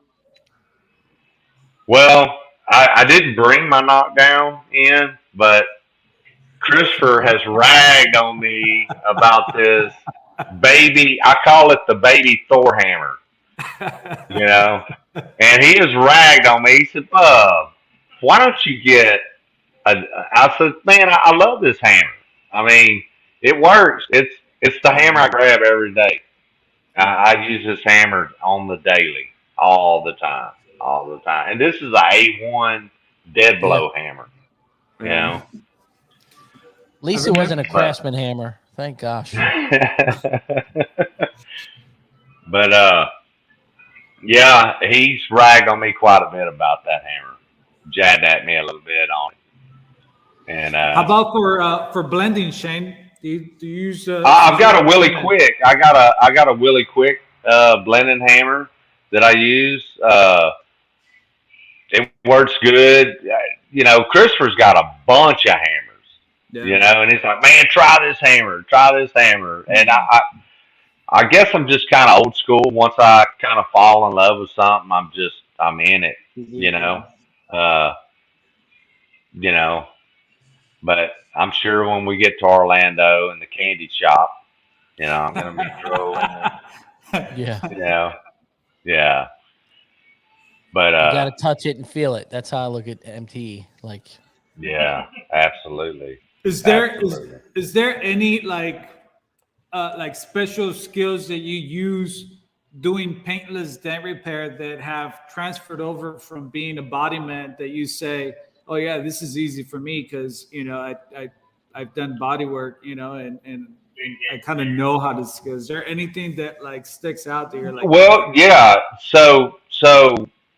Well, I didn't bring my knockdown in, but Christopher has ragged on me about this baby. I call it the baby Thor hammer. You know, and he has ragged on me. He said, "Bub, why don't you get a?" I said, "Man, I love this hammer. I mean, it works. It's the hammer I grab every day. I use this hammer on the daily, all the time, all the time. And this is a A1 dead blow hammer. You know." At least it wasn't a Craftsman hammer. Thank gosh. But yeah, he's ragged on me quite a bit about that hammer. Jabbed at me a little bit on it. And how about for blending, Shane? Do you use? I've got a Willie Quick. I got a Willie Quick blending hammer that I use. It works good. You know, Christopher's got a bunch of hammers. Yeah. You know, and he's like, "Man, try this hammer. Try this hammer." And I guess I'm just kind of old school. Once I kind of fall in love with something, I'm in it. You know, you know. But I'm sure when we get to Orlando and the candy shop, you know, I'm gonna be throwing. Yeah. You know, yeah. But you gotta touch it and feel it. That's how I look at MTE. Like. Yeah, absolutely. Is there any like special skills that you use doing paintless dent repair that have transferred over from being a body man that you say, oh yeah, this is easy for me because you know I've done body work, you know, and I kind of know how to skill. Is there anything that like sticks out that you're like? Well, yeah. So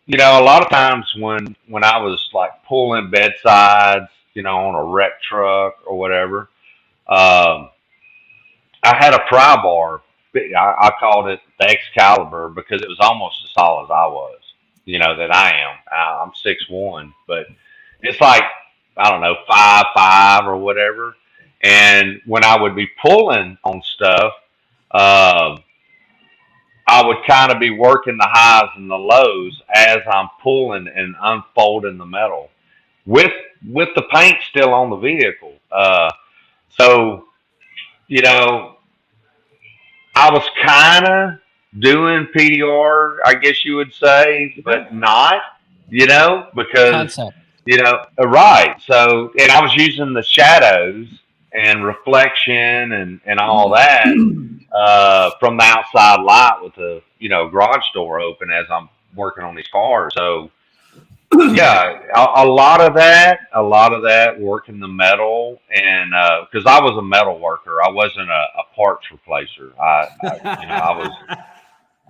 you know, a lot of times when I was like pulling bedsides, you know, on a wreck truck or whatever, I had a pry bar. I called it the Excalibur because it was almost as tall as I was. You know that I am. I'm 6'1", but it's like, I don't know, 5'5" or whatever. And when I would be pulling on stuff, I would kind of be working the highs and the lows as I'm pulling and unfolding the metal with the paint still on the vehicle. So, you know, I was kind of doing PDR, I guess you would say, but not, you know, because, concept. You know, right. So, and I was using the shadows and reflection and all that from the outside light with the, you know, garage door open as I'm working on these cars. So, yeah, a lot of that working the metal, and because I was a metal worker, I wasn't a parts replacer. I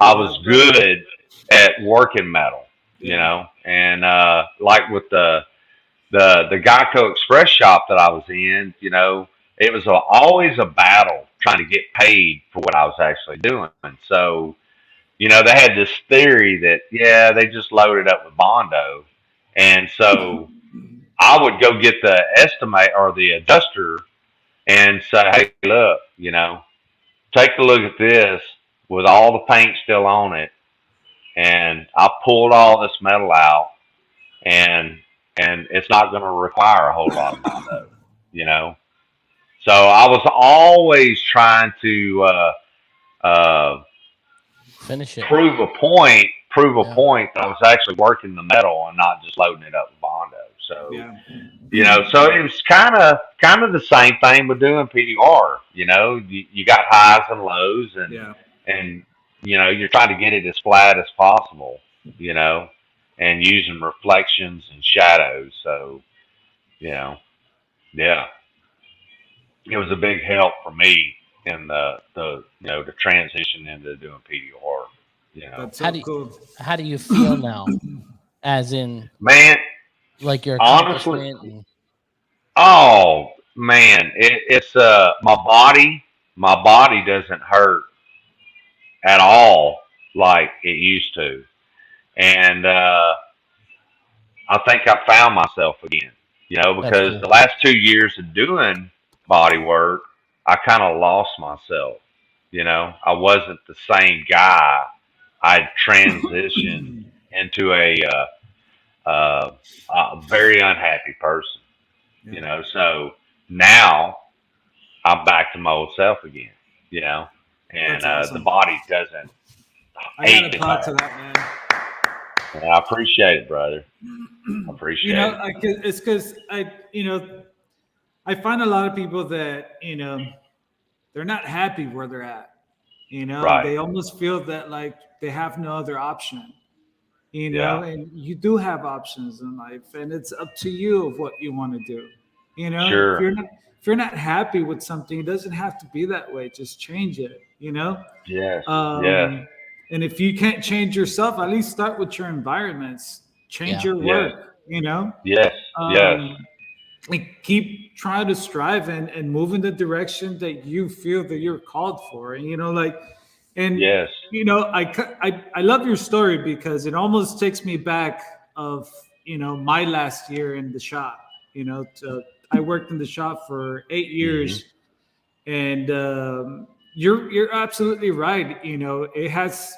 was good at working metal, you know, and like with the Geico Express shop that I was in, you know, it was always a battle trying to get paid for what I was actually doing. So, you know, they had this theory that, yeah, they just loaded up with Bondo. And so I would go get the estimate or the adjuster and say, hey, look, you know, take a look at this with all the paint still on it. And I pulled all this metal out, and it's not going to require a whole lot of Bondo, you know. So I was always trying to finish it, prove a point that I was actually working the metal and not just loading it up with Bondo. So, you know, so it was kind of the same thing with doing PDR. You know, you got highs and lows, and you know, you're trying to get it as flat as possible. You know, and using reflections and shadows. So, you know, yeah, it was a big help for me in the you know, the transition into doing PDR. You know, that's so cool. How do you feel now? As in, man, like your honestly, oh man, it's my body doesn't hurt at all like it used to, and I think I found myself again. You know, because the last 2 years of doing body work, I kind of lost myself. You know, I wasn't the same guy. I transitioned into a very unhappy person. You know, so now I'm back to my old self again. You know, and awesome. the body doesn't. I got to applaud to that, man. And I appreciate it, brother. I appreciate it. It's because I find a lot of people that they're not happy where they're at. Right. They almost feel that like they have no other option. Yeah. And you do have options in life, and it's up to you of what you want to do. Sure. If you're not happy with something, it doesn't have to be that way. Just change it. Yes. Yes. And if you can't change yourself, at least start with your environments. Change your work. Yes. Yes. And keep trying to strive and move in the direction that you feel that you're called for. And yes. I love your story because it almost takes me back of my last year in the shop. I worked in the shop for 8 years, and you're absolutely right. It has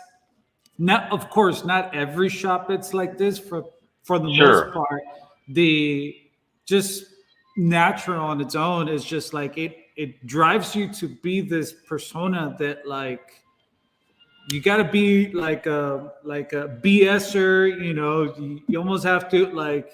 not, of course, not every shop it's like this for the most part. The just natural on its own is just like it drives you to be this persona that like you got to be like a BSer. You almost have to like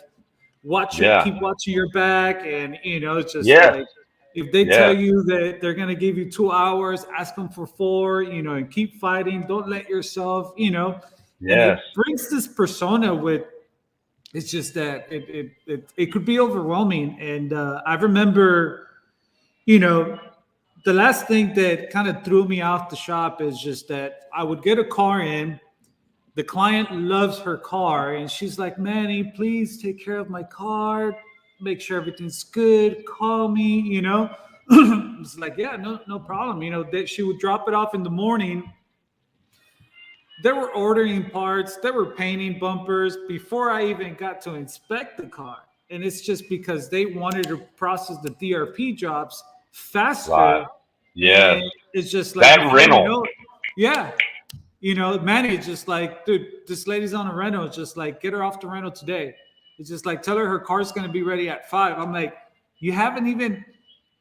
keep watching your back, and it's just like if they tell you that they're gonna give you 2 hours, ask them for 4. And keep fighting. Don't let yourself. And it brings this persona with. It's just that it could be overwhelming. And I remember, the last thing that kind of threw me off the shop is just that I would get a car in. The client loves her car, and she's like, Manny, please take care of my car. Make sure everything's good. Call me, It's like, yeah, no problem. That she would drop it off in the morning. They were ordering parts. They were painting bumpers before I even got to inspect the car. And it's just because they wanted to process the DRP jobs faster. Right. Yeah. It's just like that rental. Manny is just like, dude, this lady's on a rental. It's just like, get her off the rental today. It's just like, tell her car's going to be ready at 5. I'm like, you haven't even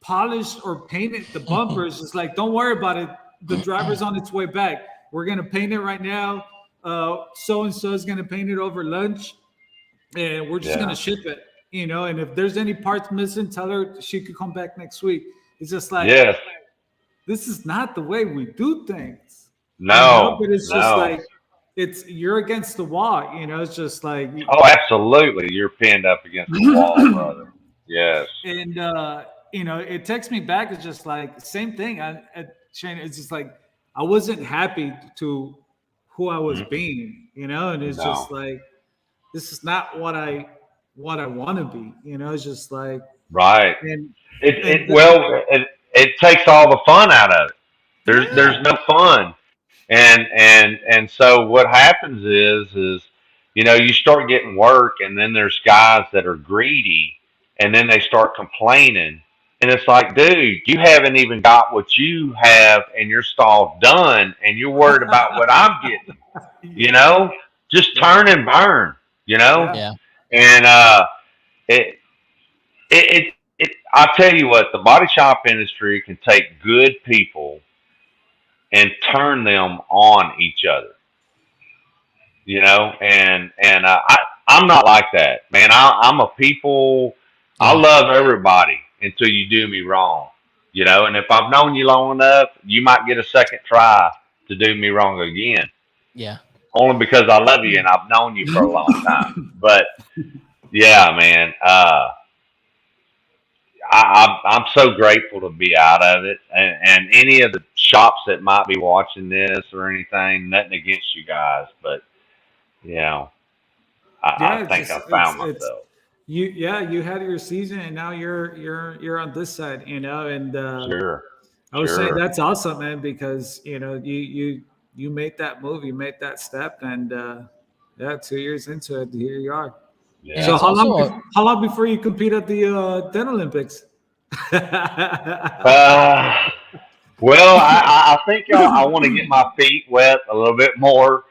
polished or painted the bumpers. It's like, don't worry about it. The driver's on its way back. We're going to paint it right now. So-and-so is going to paint it over lunch. And we're just going to ship it, And if there's any parts missing, tell her she could come back next week. It's just like, this is not the way we do things. No. But it's just like, you're against the wall. It's just like. Oh, absolutely. You're pinned up against the wall, brother. Yes. And, it takes me back. It's just like, same thing. Shane, it's just like, I wasn't happy to who I was being, and it's just like, this is not what I want to be, it's just like, right. And it takes all the fun out of it. There's no fun. And so what happens is, you start getting work, and then there's guys that are greedy, and then they start complaining. And it's like, dude, you haven't even got what you have in your stall done, and you're worried about what I'm getting. Just turn and burn. Yeah. And I tell you what, the body shop industry can take good people and turn them on each other. And I'm not like that, man. I'm a people. I love everybody until you do me wrong, and if I've known you long enough, you might get a second try to do me wrong again. Yeah. Only because I love you and I've known you for a long time. But yeah, man, I'm so grateful to be out of it. And any of the shops that might be watching this or anything, nothing against you guys, but I think I found myself. You had your season, and now you're on this side, and sure. I would say that's awesome, man, because you made that move, you made that step, and 2 years into it, here you are. Yeah. So how long before you compete at the Dent Olympics? Well, I think I want to get my feet wet a little bit more.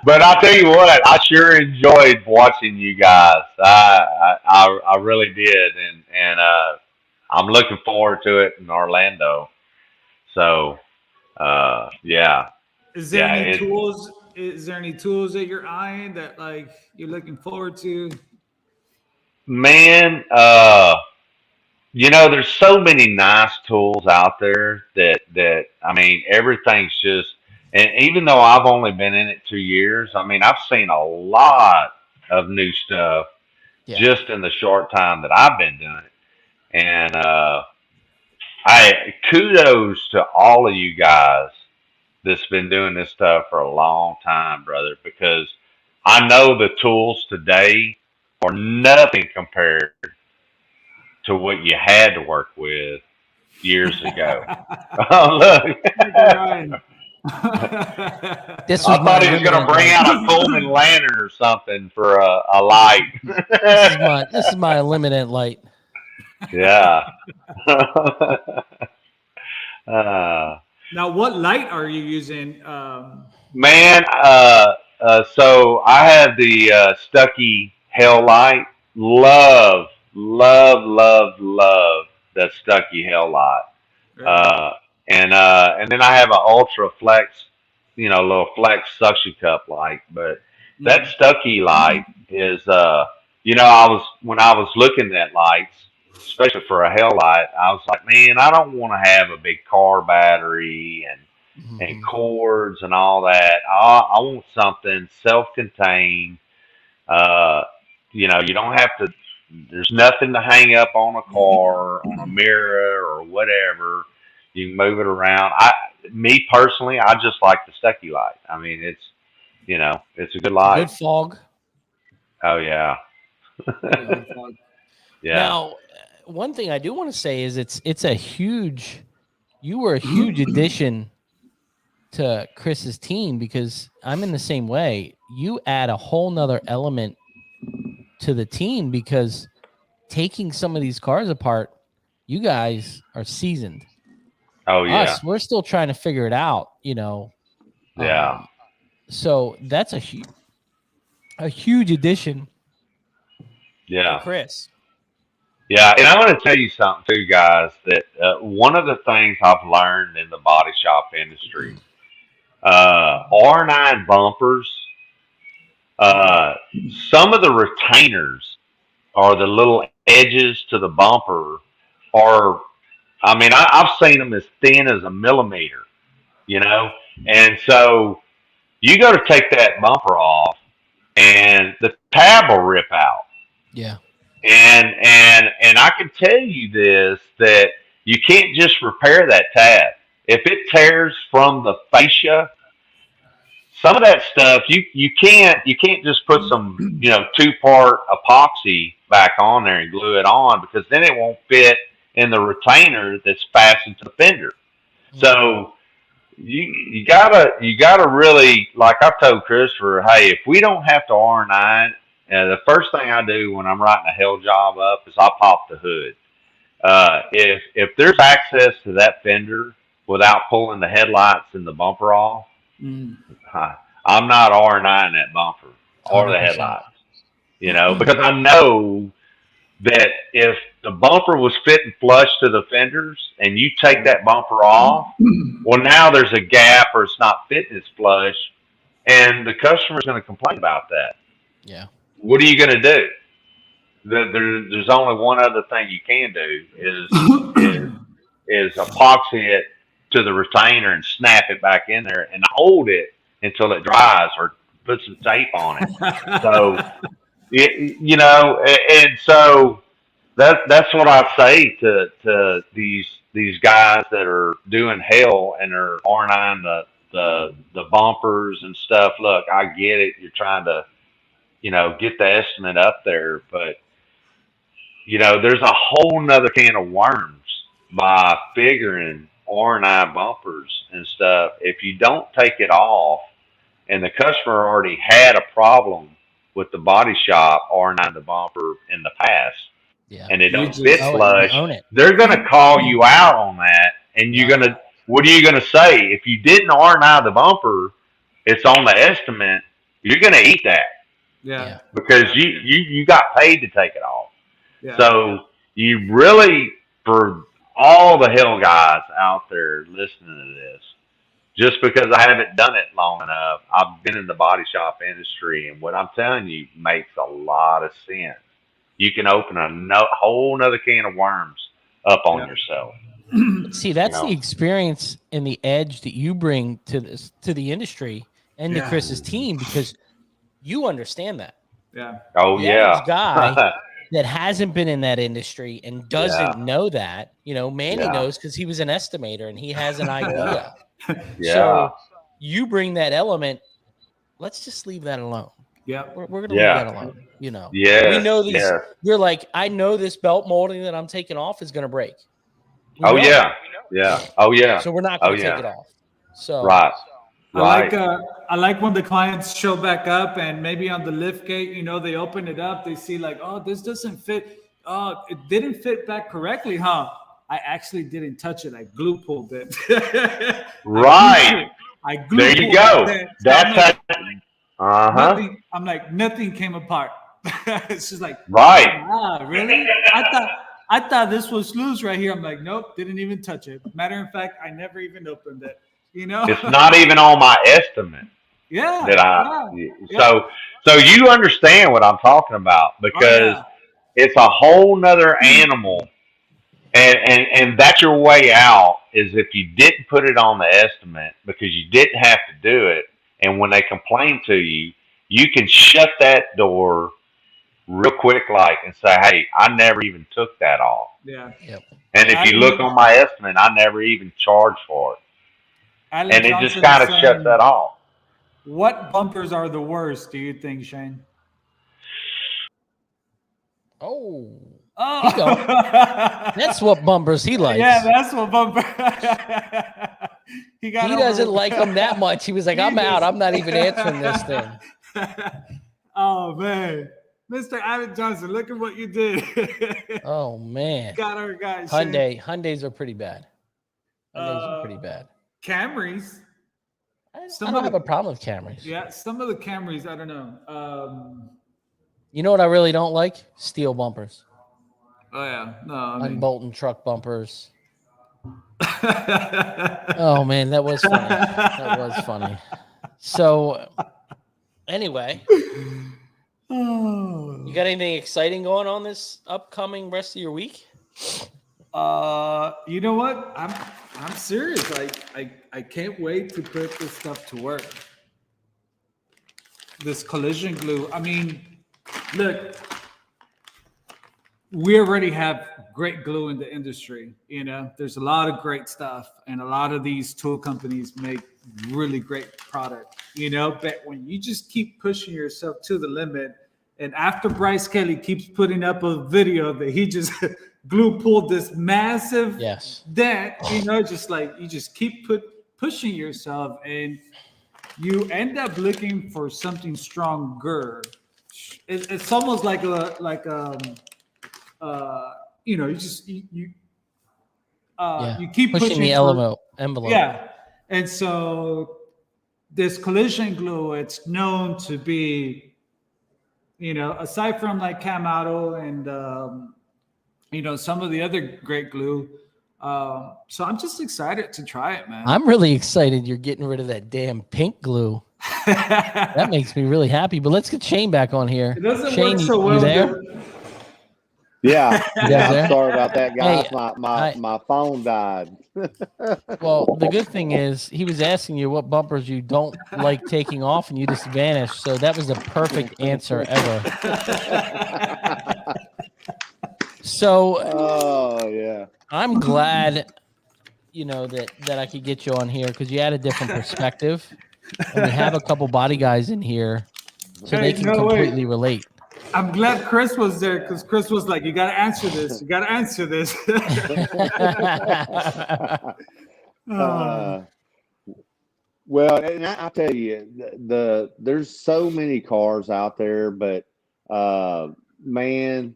But I'll tell you what, I sure enjoyed watching you guys. I really did, and I'm looking forward to it in Orlando. So, yeah. Is there any tools? Is there any tools that you're eyeing that like you're looking forward to? Man, there's so many nice tools out there that I mean, everything's just. And even though I've only been in it 2 years, I mean, I've seen a lot of new stuff just in the short time that I've been doing it. And I kudos to all of you guys that's been doing this stuff for a long time, brother, because I know the tools today are nothing compared to what you had to work with years ago. Oh, look. I thought he was going to bring out a Coleman lantern or something for a light. This is my illuminant light. Yeah. Now, what light are you using? Man, so I have the Stucky Hell light. Love that Stucky Hell light. And then I have an Ultra Flex, little flex suction cup light. But that Stucky light is, when I was looking at lights, especially for a hell light, I was like, man, I don't want to have a big car battery and cords and all that. I want something self-contained. You don't have to. There's nothing to hang up on a car, on a mirror, or whatever. You can move it around. Me personally, I just like the Stucky light. I mean, it's a good light. Good fog. Oh yeah. Yeah. Now, one thing I do want to say is you were a huge addition to Chris's team, because I'm in the same way. You add a whole nother element to the team, because taking some of these cars apart, you guys are seasoned. Oh yeah. We're still trying to figure it out, Yeah. So that's a huge addition. Yeah. Chris. Yeah, and I'm going to tell you something too, guys, that one of the things I've learned in the body shop industry, R9 bumpers, some of the retainers or the little edges to the bumper are, I mean, I've seen them as thin as a millimeter, and so you go to take that bumper off and the tab will rip out. Yeah. And I can tell you this, that you can't just repair that tab. If it tears from the fascia, some of that stuff you can't just put some 2-part epoxy back on there and glue it on, because then it won't fit in the retainer that's fastened to the fender. So you gotta really, like I told Christopher, hey, if we don't have to R9, the first thing I do when I'm writing a hell job up is I pop the hood. If there's access to that fender without pulling the headlights and the bumper off, I'm not R9 that bumper or 100%. The headlights. Because I know that if the bumper was fitting flush to the fenders and you take that bumper off, well, now there's a gap or it's not fitting as flush, and the customer's going to complain about that. Yeah. What are you going to do? There's only one other thing you can do is epoxy it to the retainer and snap it back in there and hold it until it dries, or put some tape on it. So, and so that's what I say to these guys that are doing hell and are R9 the bumpers and stuff. Look, I get it. You're trying to get the estimate up there, but there's a whole nother can of worms by figuring R9 bumpers and stuff. If you don't take it off, and the customer already had a problem with the body shop R9 the bumper in the past, and it don't fit flush, they're going to call you out on that, and what are you going to say? If you didn't R9 the bumper, it's on the estimate, you're going to eat that. Yeah. Because you got paid to take it off. Yeah. So you really, for all the hell guys out there listening to this, just because I haven't done it long enough, I've been in the body shop industry, and what I'm telling you makes a lot of sense. You can open a whole nother can of worms up on yourself. See, that's the experience and the edge that you bring to the industry and to Chris's team, because you understand that. Yeah. Oh, the average guy that hasn't been in that industry and doesn't know that, Manny knows because he was an estimator and he has an idea. So you bring that element. Let's just leave that alone. Yeah. We're going to leave that alone. We know these. You're like, I know this belt molding that I'm taking off is going to break. Oh, yeah. Oh, yeah. So we're not going to take it off. So right. I like when the clients show back up and maybe on the lift gate, they open it up. They see like, oh, this doesn't fit. Oh, it didn't fit back correctly, huh? I actually didn't touch it. I glue pulled it. Right. I glue there you go. That's nothing. I'm like, nothing came apart. It's just like, right. Really? I thought this was loose right here. I'm like, nope, didn't even touch it. Matter of fact, I never even opened it. It's not even on my estimate. So you understand what I'm talking about, because it's a whole nother animal, and that's your way out, is if you didn't put it on the estimate because you didn't have to do it, and when they complain to you, you can shut that door real quick, and say, hey, I never even took that off. Yeah. Yep. And if you look on my estimate, I never even charged for it. And it just kind of shuts that off. What bumpers are the worst, do you think, Shane? Oh. That's what bumpers he likes. Yeah, that's what bumper. He doesn't like them that much. He was like, I'm out. I'm not even answering this thing. Oh, man. Mr. Adam Johnson, look at what you did. Oh, man. Got our guys. Hyundais are pretty bad. Camrys. I don't have a problem with Camrys. Yeah, some of the Camrys, I don't know. You know what I really don't like? Steel bumpers. Oh, yeah. No, Unbolting truck bumpers. Oh, man, that was funny. So, anyway. You got anything exciting going on this upcoming rest of your week? You know what? I'm serious. I can't wait to put this stuff to work. This collision glue. I mean, look, we already have great glue in the industry. There's a lot of great stuff, and a lot of these tool companies make really great product. But when you just keep pushing yourself to the limit, and after Bryce Kelly keeps putting up a video that he just glue pulled this massive dent, just like you just keep pushing yourself, and you end up looking for something stronger. It's almost like you keep pushing the envelope. Yeah, and so this collision glue, it's known to be, aside from like Cam Auto and some of the other great glue. So I'm just excited to try it, man. I'm really excited you're getting rid of that damn pink glue. That makes me really happy. But let's get Shane back on here. It doesn't Shane, work so well. You there? Yeah. I'm sorry about that, guys. Hey, my phone died. Well, the good thing is he was asking you what bumpers you don't like taking off, and you just vanished. So that was the perfect answer ever. So, I'm glad, that I could get you on here, because you had a different perspective, and we have a couple body guys in here, so they can completely relate. I'm glad Chris was there, because Chris was like, you got to answer this. You got to answer this. Well, and I tell you, there's so many cars out there, but man,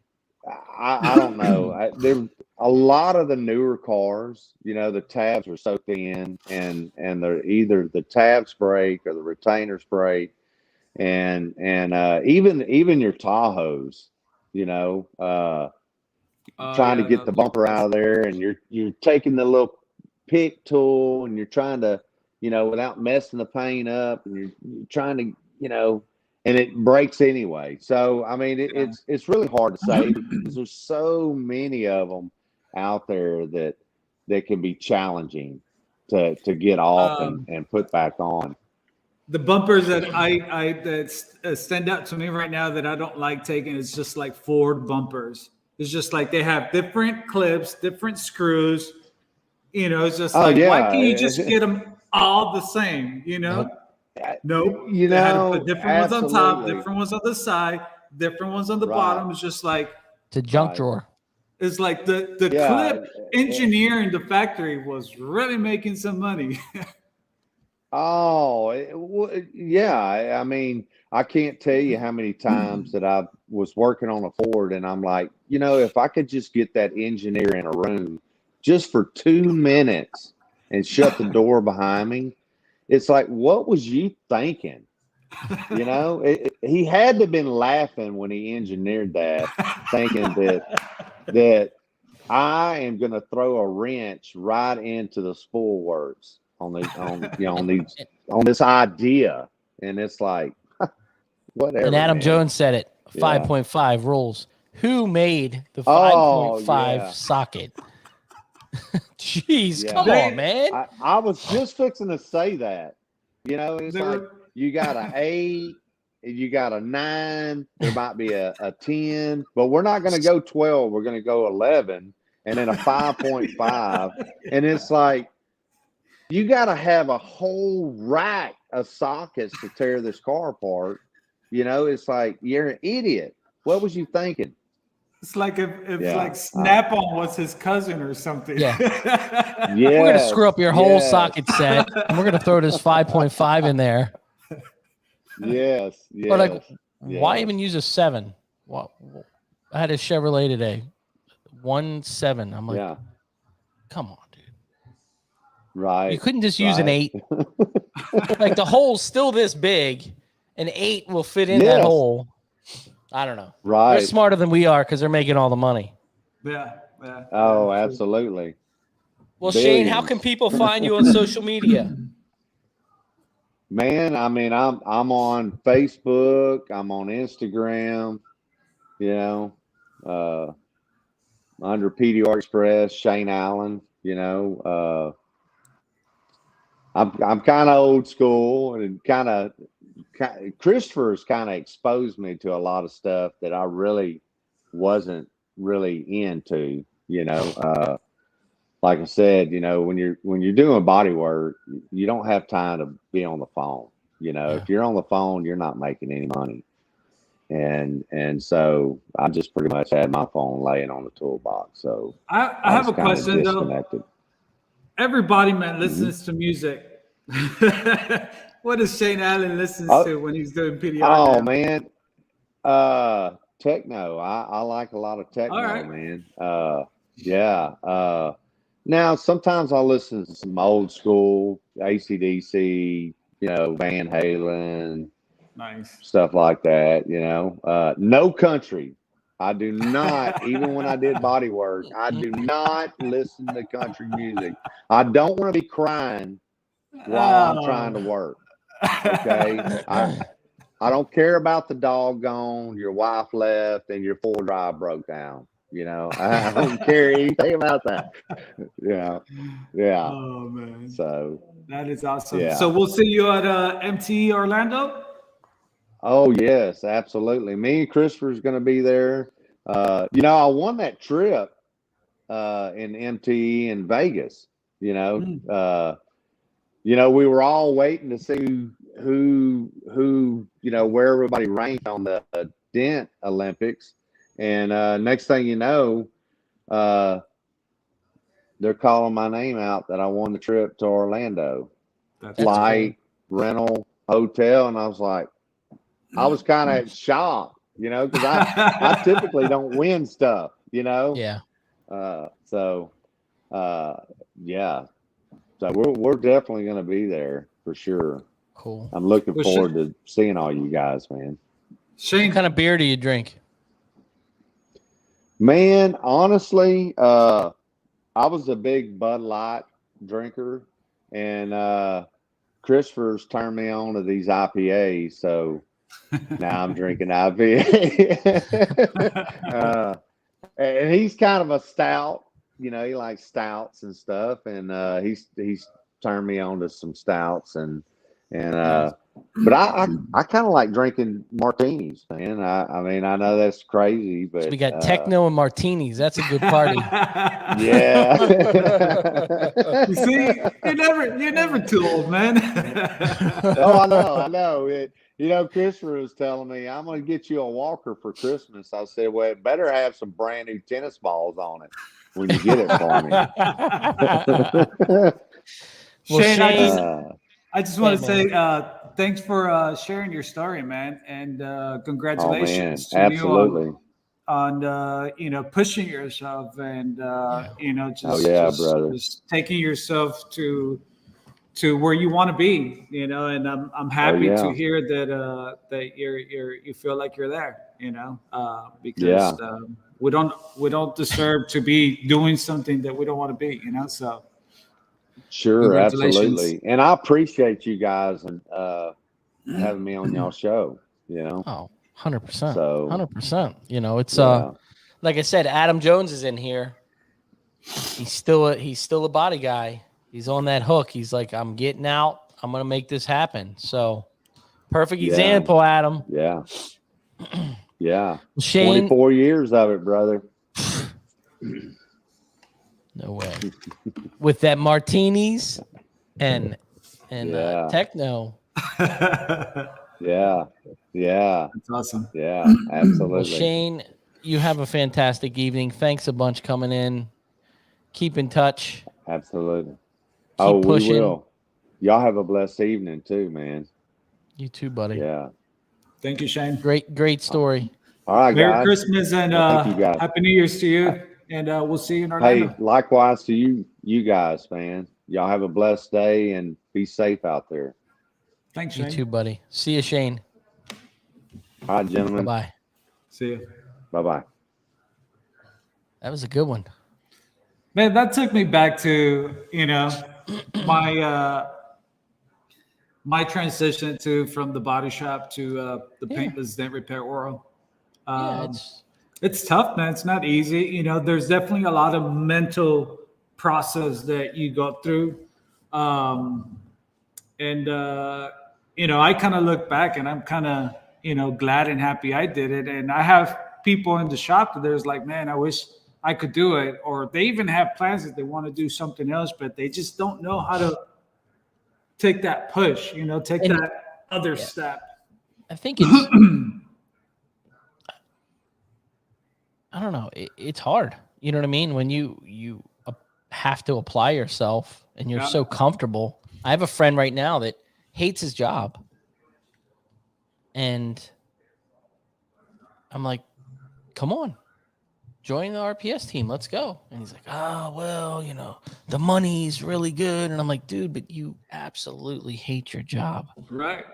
I don't know. There a lot of the newer cars, the tabs are so thin, and they're either the tabs break or the retainers break. And even your Tahoes, trying to get the bumper out of there, and you're taking the little pick tool and you're trying to, without messing the paint up, and you're trying to, and it breaks anyway. So, I mean, it's really hard to say because there's so many of them out there that can be challenging to get off and put back on. The bumpers that that stand out to me right now that I don't like taking is just like Ford bumpers. It's just like they have different clips, different screws. It's just why can't you just get them all the same? Nope. They had to put different ones on top, different ones on the side, different ones on the bottom. It's just like it's a junk drawer. It's like the clip engineer in the factory was really making some money. I mean, I can't tell you how many times that I was working on a Ford and I'm like, if I could just get that engineer in a room just for 2 minutes and shut the door behind me, it's like, what was you thinking? He had to have been laughing when he engineered that, thinking that I am going to throw a wrench right into the spool works on this idea, and it's like whatever. And Adam Jones said it. 5.5 rules. Who made the 5.5 socket? Jeez, come on, man. I was just fixing to say that. It's like you got an 8, you got a 9, there might be a 10, but we're not going to go 12. We're going to go 11, and then a 5.5, and it's like you got to have a whole rack of sockets to tear this car apart. It's like you're an idiot. What was you thinking? It's like if like Snap-on was his cousin or something. Yeah. We're going to screw up your whole socket set, and we're going to throw this 5.5 in there. Yes. But why even use a 7? Well, I had a Chevrolet today. 1.7. I'm like, come on, dude. Right. You couldn't just use an 8. Like the hole's still this big. An 8 will fit in that hole. I don't know. Right. They're smarter than we are because they're making all the money. Yeah. Oh, absolutely. Well, Shane, how can people find you on social media? Man, I mean, I'm on Facebook. I'm on Instagram. Under PDR Express, Shane Allen. I'm kind of old school, and Christopher's kind of exposed me to a lot of stuff that I really wasn't really into. Like I said, when you're doing body work, you don't have time to be on the phone. If you're on the phone, you're not making any money. And so I just pretty much had my phone laying on the toolbox. So I have a question though. Every bodyman listens to music. What does Shane Allen listen to when he's doing PDR? Oh man, techno. I like a lot of techno, man. Now sometimes I'll listen to some old school AC/DC, Van Halen, nice stuff like that. No country. I do not, even when I did body work, I do not listen to country music. I don't want to be crying while I'm trying to work. Okay. I don't care about the doggone your wife left and your 4 drive broke down. I don't care anything about that. Yeah. Oh man. So that is awesome. Yeah. So we'll see you at MT Orlando. Oh yes, absolutely. Me and Christopher's going to be there. I won that trip in MTE in Vegas. We were all waiting to see who where everybody ranked on the Dent Olympics, and next thing you know, they're calling my name out that I won the trip to Orlando. That's flight, rental, hotel, and I was like, I was kind of shocked, because I typically don't win stuff, Yeah. So we're definitely going to be there for sure. Cool. I'm looking forward to seeing all you guys, man. Shane, what kind of beer do you drink? Man, honestly, I was a big Bud Light drinker, and Christopher's turned me on to these IPAs, so now I'm drinking IPA. And he's kind of a stout, he likes stouts and stuff, and he's turned me on to some stouts and but I kind of like drinking martinis, man. I mean, I know that's crazy, but so we got techno and martinis. That's a good party. Yeah. You see, you're never too old, man. Oh, I know. Christopher was telling me, I'm going to get you a walker for Christmas. I said, well, it better have some brand new tennis balls on it when you get it for me. Well, Shane, I just want to say thanks for sharing your story, man, and congratulations to absolutely. you on pushing yourself and just taking yourself to where you want to be, and I'm happy to hear that you feel like you're there, because we don't deserve to be doing something that we don't want to be, so. Sure, absolutely. And I appreciate you guys and having me on y'all show, Oh, 100%. So 100%. It's like I said, Adam Jones is in here. He's still a body guy. He's on that hook. He's like, I'm getting out. I'm going to make this happen. So perfect example, Adam. Yeah. Yeah. Shane, 24 years of it, brother. No way. With that martinis and techno. Yeah. That's awesome. Yeah, absolutely. Well, Shane, you have a fantastic evening. Thanks a bunch coming in. Keep in touch. Absolutely. Keep pushing. We will. Y'all have a blessed evening too, man. You too, buddy. Yeah. Thank you, Shane. Great story. All right, Merry guys. Christmas and Happy New Year's to you. And we'll see you in Orlando. Hey, likewise to you guys, man. Y'all have a blessed day and be safe out there. Thanks, Shane. You too, buddy. See you, Shane. All right, gentlemen. Bye-bye. See you. Bye-bye. That was a good one. Man, that took me back to, my transition from the body shop to the paintless dent repair world. It's tough, man. It's not easy. There's definitely a lot of mental process that you go through. I kind of look back and I'm kind of, glad and happy I did it. And I have people in the shop that there's like, man, I wish I could do it. Or they even have plans that they want to do something else, but they just don't know how to take that push, that other step. I think it's, I don't know. It's hard. You know what I mean? When you have to apply yourself and you're so comfortable. I have a friend right now that hates his job. And I'm like, come on, join the RPS team. Let's go. And he's like, oh, well, the money's really good. And I'm like, dude, but you absolutely hate your job. Right.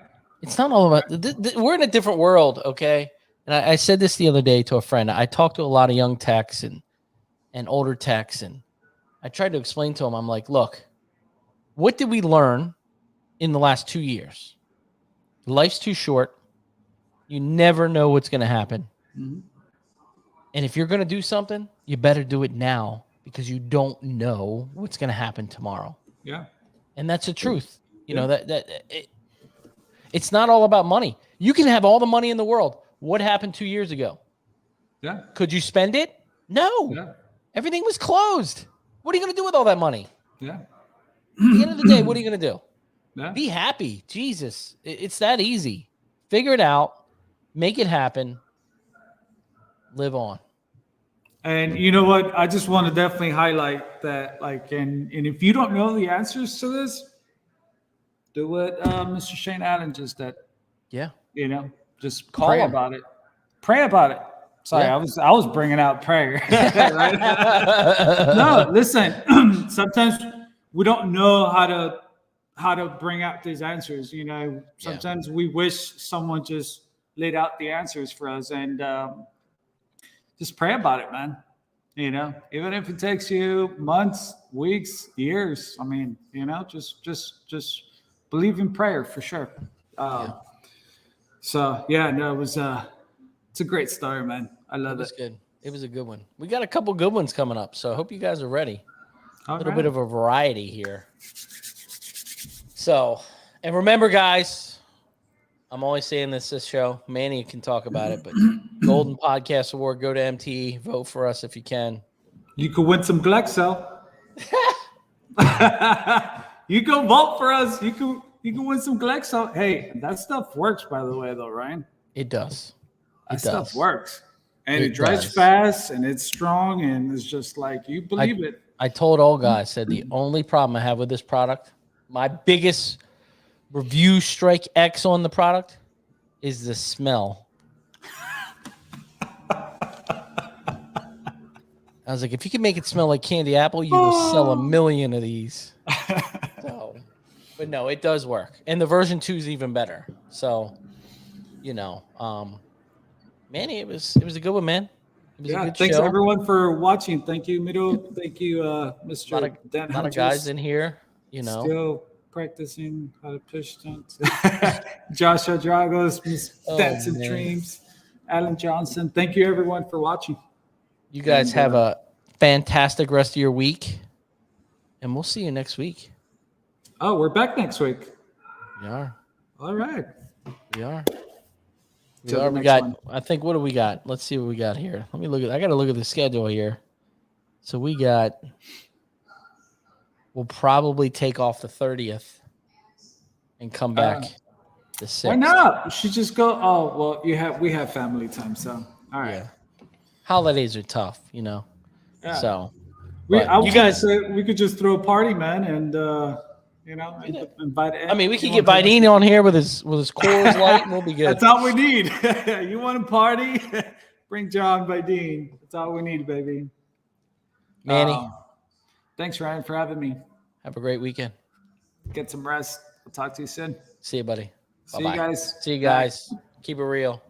It's not all about, we're in a different world. Okay. And I said this the other day to a friend. I talked to a lot of young techs and older techs, and I tried to explain to them, I'm like, look, what did we learn in the last 2 years? Life's too short. You never know what's going to happen. Mm-hmm. And if you're going to do something, you better do it now because you don't know what's going to happen tomorrow. Yeah. And that's the truth. It's not all about money. You can have all the money in the world. What happened 2 years ago? Yeah. Could you spend it? No. Yeah. Everything was closed. What are you going to do with all that money? Yeah. At the end of the day, what are you going to do? Yeah. Be happy. Jesus. It's that easy. Figure it out. Make it happen. Live on. And you know what? I just want to definitely highlight that, and if you don't know the answers to this, do what Mr. Shane Allen just did. Yeah. Just pray about it. Pray about it. Sorry, I was bringing out prayer. No, listen. Sometimes we don't know how to bring out these answers. Sometimes we wish someone just laid out the answers for us, and just pray about it, man. You know, even if it takes you months, weeks, years. I mean, you know, just believe in prayer for sure. So yeah, no, it's a great story, man. I love it. It was good. It was a good one. We got a couple good ones coming up, so I hope you guys are ready. A little bit of a variety here. So, and remember, guys, I'm always saying this show. Manny can talk about it, but Golden Podcast Award, go to MTE, vote for us if you can. You could win some Glexo. You go vote for us. You can win some Glexo. Hey, that stuff works, by the way, though, Ryan. It does. That stuff works. And it dries fast, and it's strong, and it's just like, you believe it. I told Olga, I said, the only problem I have with this product, my biggest review strike X on the product is the smell. I was like, if you can make it smell like candy apple, you will sell 1 million of these. So, but no, it does work. And the version 2 is even better. So, you know, Manny, it was a good one, man. It was a good thanks show. Everyone for watching. Thank you, Mito. Thank you, Mr. Dent. A lot of guys in here, you know. Still practicing how to push stunts. Joshua Dragos, Miss Dents and Dreams, Alan Johnson. Thank you, everyone, for watching. You guys have a fantastic rest of your week, and we'll see you next week. Oh, we're back next week. We are. All right. We are. We got. I think. What do we got? Let's see what we got here. Let me look at. I got to look at the schedule here. So we got. We'll probably take off the 30th and come back the 6th. Why not? You should just go. Oh well, we have family time, so all right. Yeah. Holidays are tough, you know. Yeah. So you guys say we could just throw a party, man, and you know, invite. I mean, we could get Vidine on here with his Coors Light, and we'll be good. That's all we need. You want a party? Bring John Vidine. That's all we need, baby. Manny, thanks, Ryan, for having me. Have a great weekend. Get some rest. I'll talk to you soon. See you, buddy. See you guys. See you guys. Keep it real.